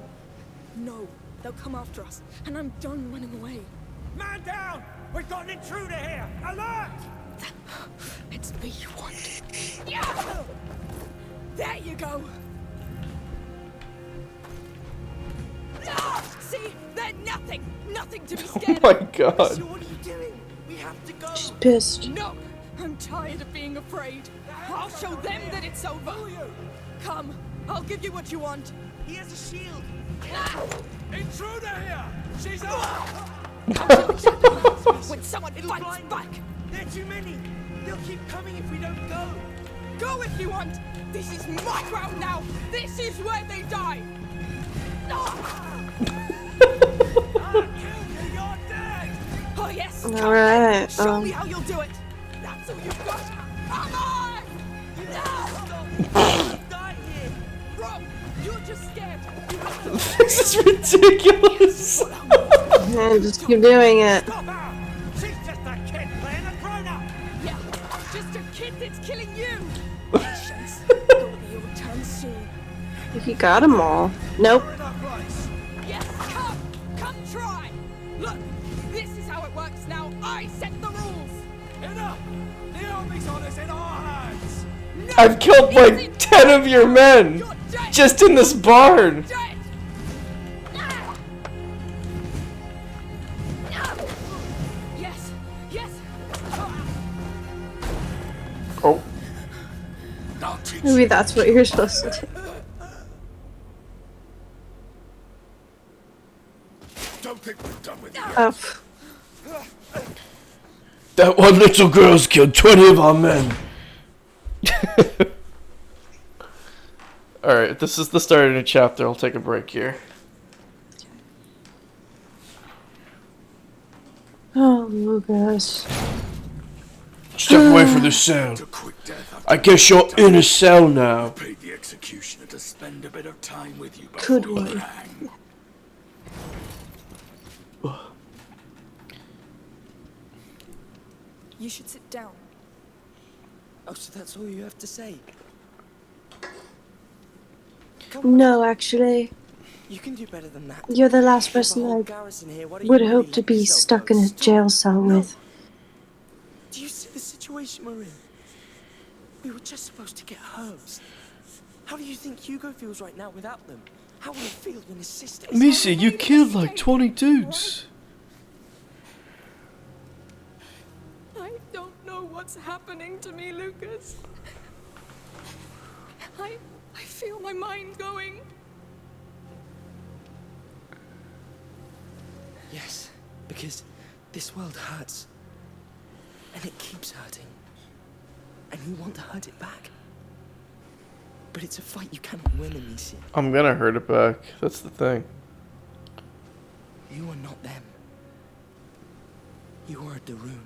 No, they'll come after us, and I'm done running away.
Man down! We've got an intruder here! Alert!
It's me you want.
There you go. See, they're nothing to be
Oh
scared
my
of.
god.
So what are you doing? We have to go.
She's pissed.
No,
I'm tired of being afraid. I'll show them that it's over. Come, I'll give you what you want.
He has a shield. Intruder here! She's up!
When someone fights back.
There are too many. They'll keep coming if we don't go.
Go if you want. This is my ground now. This is where they die.
You're dead!
Oh yes.
All right.
Show me how you'll do it. That's all you've got. Come on!
Die here!
Rob, you're just scared.
This is ridiculous.
Yeah, just keep doing it.
Stop her! She's just a kid playing a grown-up!
Yeah, just a kid that's killing you. Patience. It'll be your turn soon.
You got them all. Nope.
We're in our place.
Yes, come try. Look, this is how it works now. I set the rules.
Enough! The army's on us in our hands!
No,
I've killed like 10 of your men
you're dead.
just in this barn.
Dead. Yes, yes.
Oh,
I'll teach
Maybe that's what you're supposed to do.
Don't think we're done with you.
Oh.
that one little girl's killed 20 of our men. Alright, this is the start of a new chapter. I'll take a break here.
Oh, Lucas.
Step away from the cell.
A quick death after
I guess you're in a cell now.
paid the executioner to spend a bit of time with you before
Could
you
one.
hang.
You should sit down. Oh, so that's all you have to say? Come on,
No, actually,
you can do better than that.
you're the last
There's a
person
whole
I
garrison here. Why don't
would
you
hope
really
to
let
be
yourself
stuck
go?
in a
Stop.
jail cell
No.
with.
Do you see the situation we're in? We were just supposed to get herbs. How do you think Hugo feels right now without them? How will he feel when his sister is...
Missy, you killed like 20 dudes.
I don't know what's happening to me, Lucas. I feel my mind going.
Yes, because this world hurts. And it keeps hurting. And you want to hurt it back. But it's a fight you cannot win, Amicia.
I'm gonna hurt it back. That's the thing.
You are not them. You are a Daroon.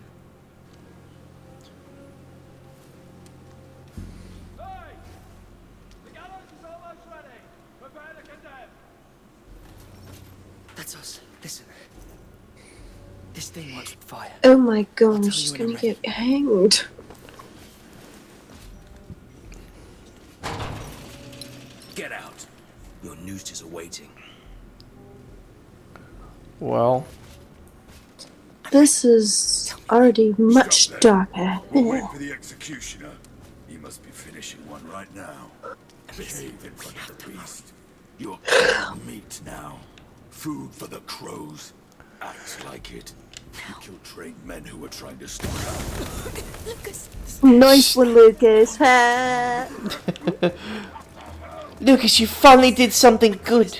Hey! The gallows is almost ready. Prepare to condemn.
That's us. Listen. This thing works with fire.
Oh my god, I'm
tell
just
you when
gonna
I'm
get hanged.
Get out. Your noose is awaiting.
Well,
This is already much
Stop there.
darker.
We'll wait for the executioner. He must be finishing one right now. Behave in front of the beast. You're killing meat now. Food for the crows. Act like it. You killed trained men who were trying to stop us.
Lucas,
Nice one, Lucas. Ha.
Lucas, you finally did something good.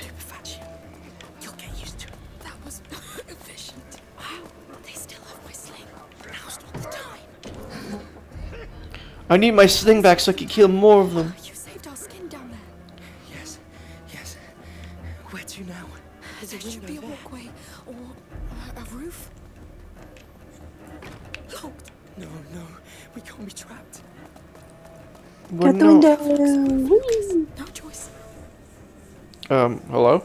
you'll get used to it. That was efficient. Wow, they still have my sling. Now's not the time.
I need my sling back so I can kill more of them.
You saved our skin down there.
Yes, yes. Where to now? There's
There should be a walkway or a roof. Locked.
No, we can't be trapped.
Well,
Got the
no.
window. Whee!
No choice.
Hello?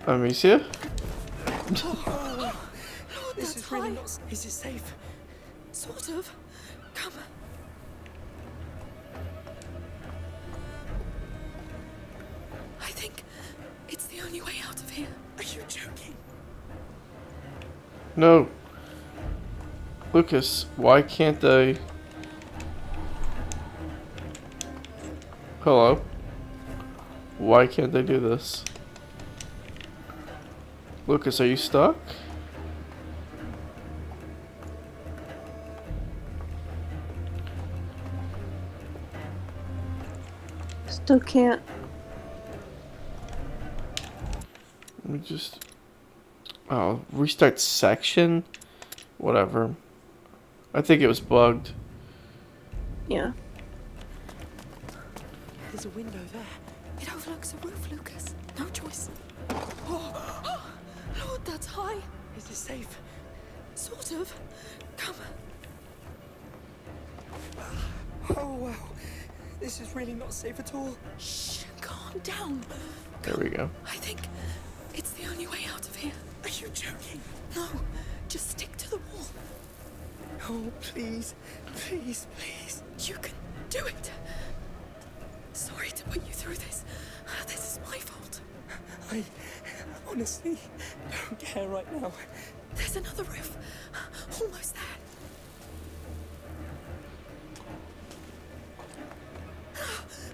Amicia?
This is really not... Is it safe?
Sort of. Come. I think it's the only way out of here.
Are you joking?
No. Lucas, why can't they... Hello? Why can't they do this? Lucas, are you stuck?
Still can't.
Let me just... Oh, restart section? Whatever. I think it was bugged.
Yeah.
There's a window there.
It overlooks a roof, Lucas. No choice. Oh, Lord, that's high.
Is it safe?
Sort of. Come.
Oh, wow. This is really not safe at all.
Shh, calm down.
There we go.
I think it's the only way out of here.
Are you joking?
No, just stick to the wall.
Oh, please. Please, please.
You can do it. Sorry to put you through this. This is my fault.
I honestly don't care right now.
There's another roof. Almost there.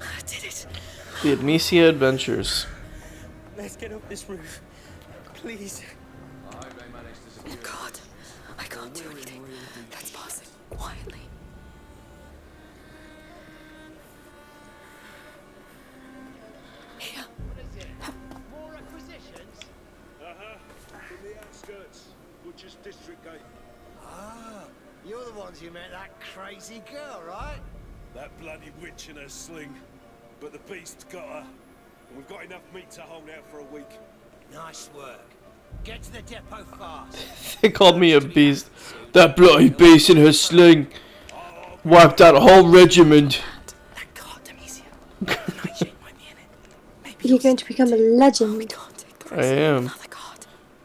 I did it.
The Amnesia Adventures.
Let's get up this roof. Please.
Oh God, I can't do anything. Let's pass it quietly. Here.
What is it? More acquisitions?
From the outskirts, Butcher's District Gate.
Ah, you're the ones who met that crazy girl, right?
That bloody witch and her sling. But the beast's got her. And we've got enough meat to hold out for a week.
Nice work. Get to the depot fast.
They called me a beast. That bloody beast in her sling wiped out a whole regiment.
That card, Demesia. The nightshade might be in it. Maybe
You're going to become a legend.
I am.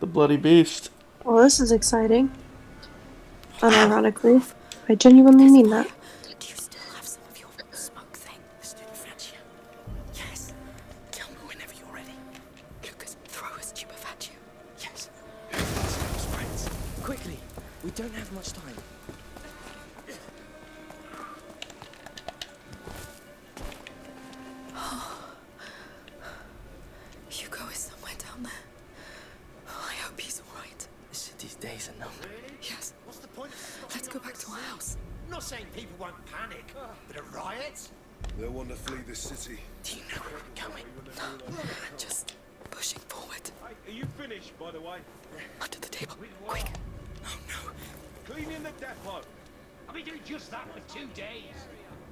The bloody beast.
Well, this is exciting. Unironically, I genuinely mean that.
Do you still have some of your smoke thing? This didn't fetch you. Yes. Kill me whenever you're ready. Lucas, throw a stupefatio. Yes.
Friends, quickly. We don't have much time.
Hugo is somewhere down there. I hope he's alright.
The city's days are numbered.
Yes.
What's the point of stopping
Let's go back to our house.
I'm not saying people won't panic, but a riot?
They'll want to flee this city.
Do you know where we're going? No. Just pushing forward.
Hey, are you finished, by the way?
Under the table. Quick. Oh no.
Cleaning the depot.
I've been doing just that for 2 days.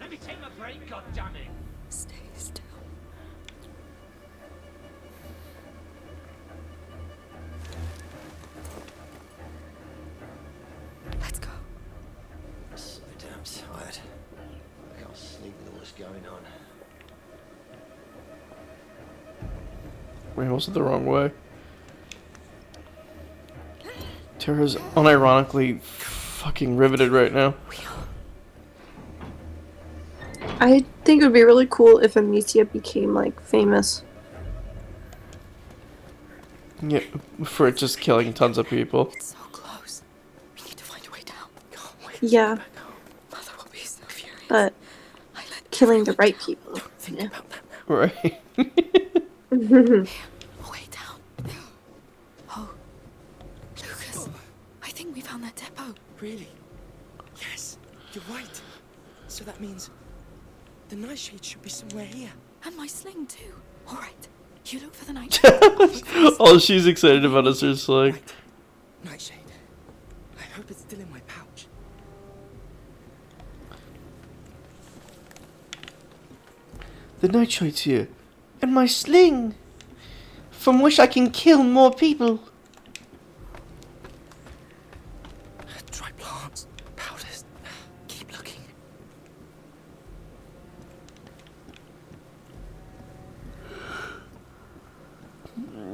Let me take my break, goddammit.
Stay still. Let's go.
So damn tired. I can't sleep with all this going on.
Wait, was it the wrong way? Tara's unironically fucking riveted right now.
I think it would be really cool if Amicia became, like, famous.
Yeah, for just killing tons of people.
It's so close. We need to find a way down. Can't wait.
Yeah,
Mother will be so furious.
but killing the right people.
Think about that now.
Right.
A way down. Oh, Lucas. I think we found that depot.
Really? Yes, you're right. So that means the nightshade should be somewhere here.
And my sling too. All right. You look for the nightshade.
All she's excited about is her sling.
Nightshade. I hope it's still in my pouch.
The Nightshade's here. And my sling! From which I can kill more people.
Dry plants, powders. Keep looking.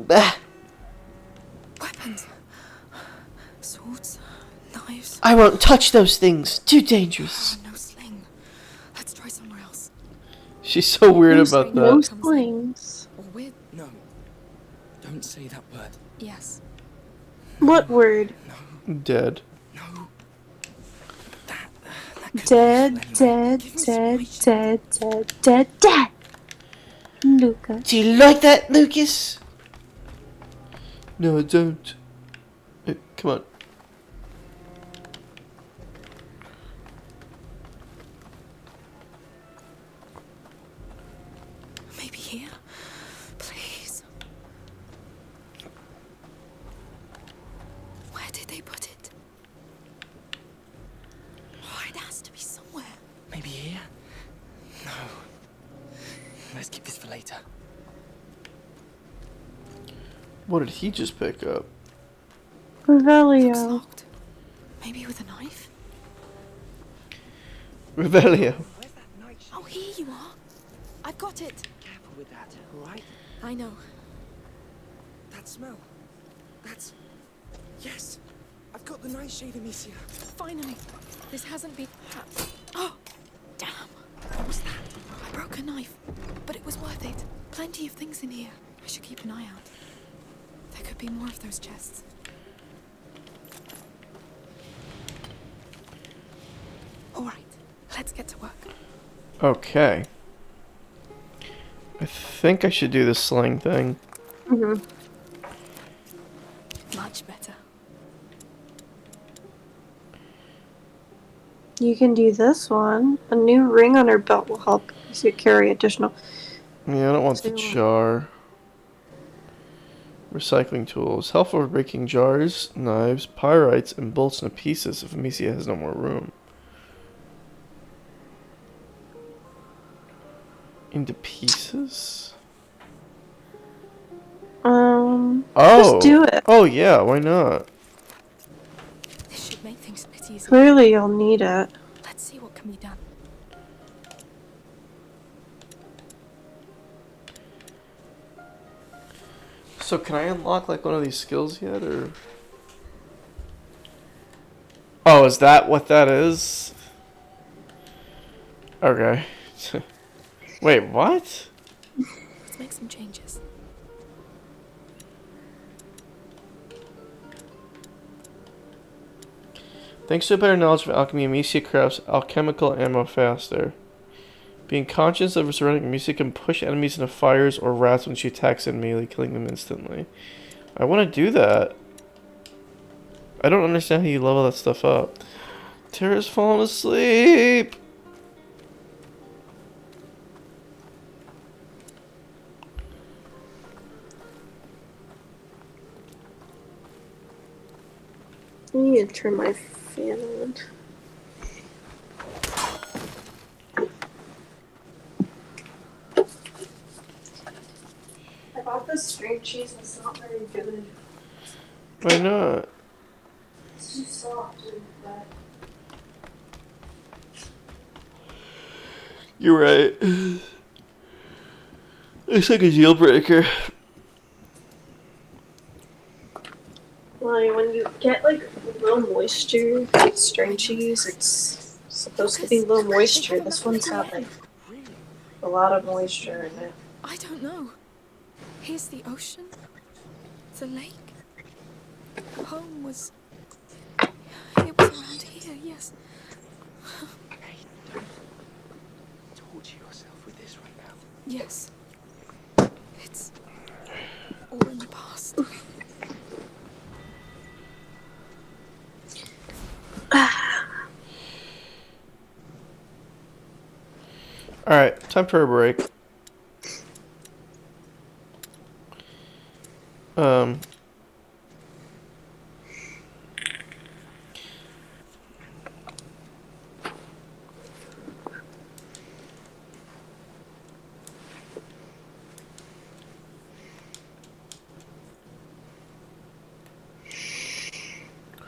Bah.
Weapons. Swords. Knives.
I won't touch those things. Too dangerous.
No sling. Let's try somewhere else.
She's so weird about
No
that.
slings.
Or with.
No. Don't say that word.
Yes.
What word?
Dead.
No.
Dead, dead, dead, dead, dead, dead, dead. Lucas.
Do you like that, Lucas? No, I don't. Come on.
has to be somewhere.
Maybe here? No. Let's keep this for later.
What did he just pick up?
Looks
Revelio.
locked. Maybe with a knife?
Revelio.
Where's that nightshade?
Oh, here you are. I've got it.
Careful with that, alright?
I know.
That smell. That's... Yes! I've got the nightshade, Amicia.
Finally. This hasn't been... Oh, damn. What was that? I broke a knife, but it was worth it. Plenty of things in here. I should keep an eye out. There could be more of those chests. All right, let's get to work.
Okay. I think I should do the sling thing.
Mm-hmm.
Much better.
You can do this one. A new ring on her belt will help you to carry additional.
Yeah, I don't want the
So-
jar. Recycling tools. Helpful for breaking jars, knives, pyrites, and bolts into pieces if Amicia has no more room. Into pieces?
Oh.
Oh!
Just do it.
Oh yeah, why not?
This should make things a bit easier.
Clearly, you'll need it.
Let's see what can be done.
So can I unlock like one of these skills yet, or? Oh, is that what that is? Okay. Wait, what?
Let's make some changes.
Thanks to a better knowledge of alchemy, Amicia crafts alchemical ammo faster. Being conscious of her surrounding, Amicia can push enemies into fires or rats when she attacks in melee, killing them instantly. I want to do that. I don't understand how you level that stuff up. Tara's fallen asleep!
I need to turn my fan on. I bought this string cheese and it's not very good.
Why not?
It's too soft and bad.
You're right. It's like a deal breaker.
Like, when you get like low moisture, like string cheese, it's supposed to be low moisture. This one's got like a lot of moisture in it.
I don't know. Here's the ocean. The lake. Home was... It was around here, yes.
Hey, don't torture yourself with this right now.
Yes. It's all in the past.
Alright, time for a break. I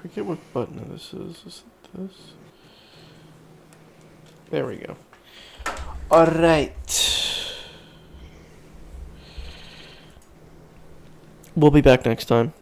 forget what button this is. Is it this? There we go. Alright. We'll be back next time.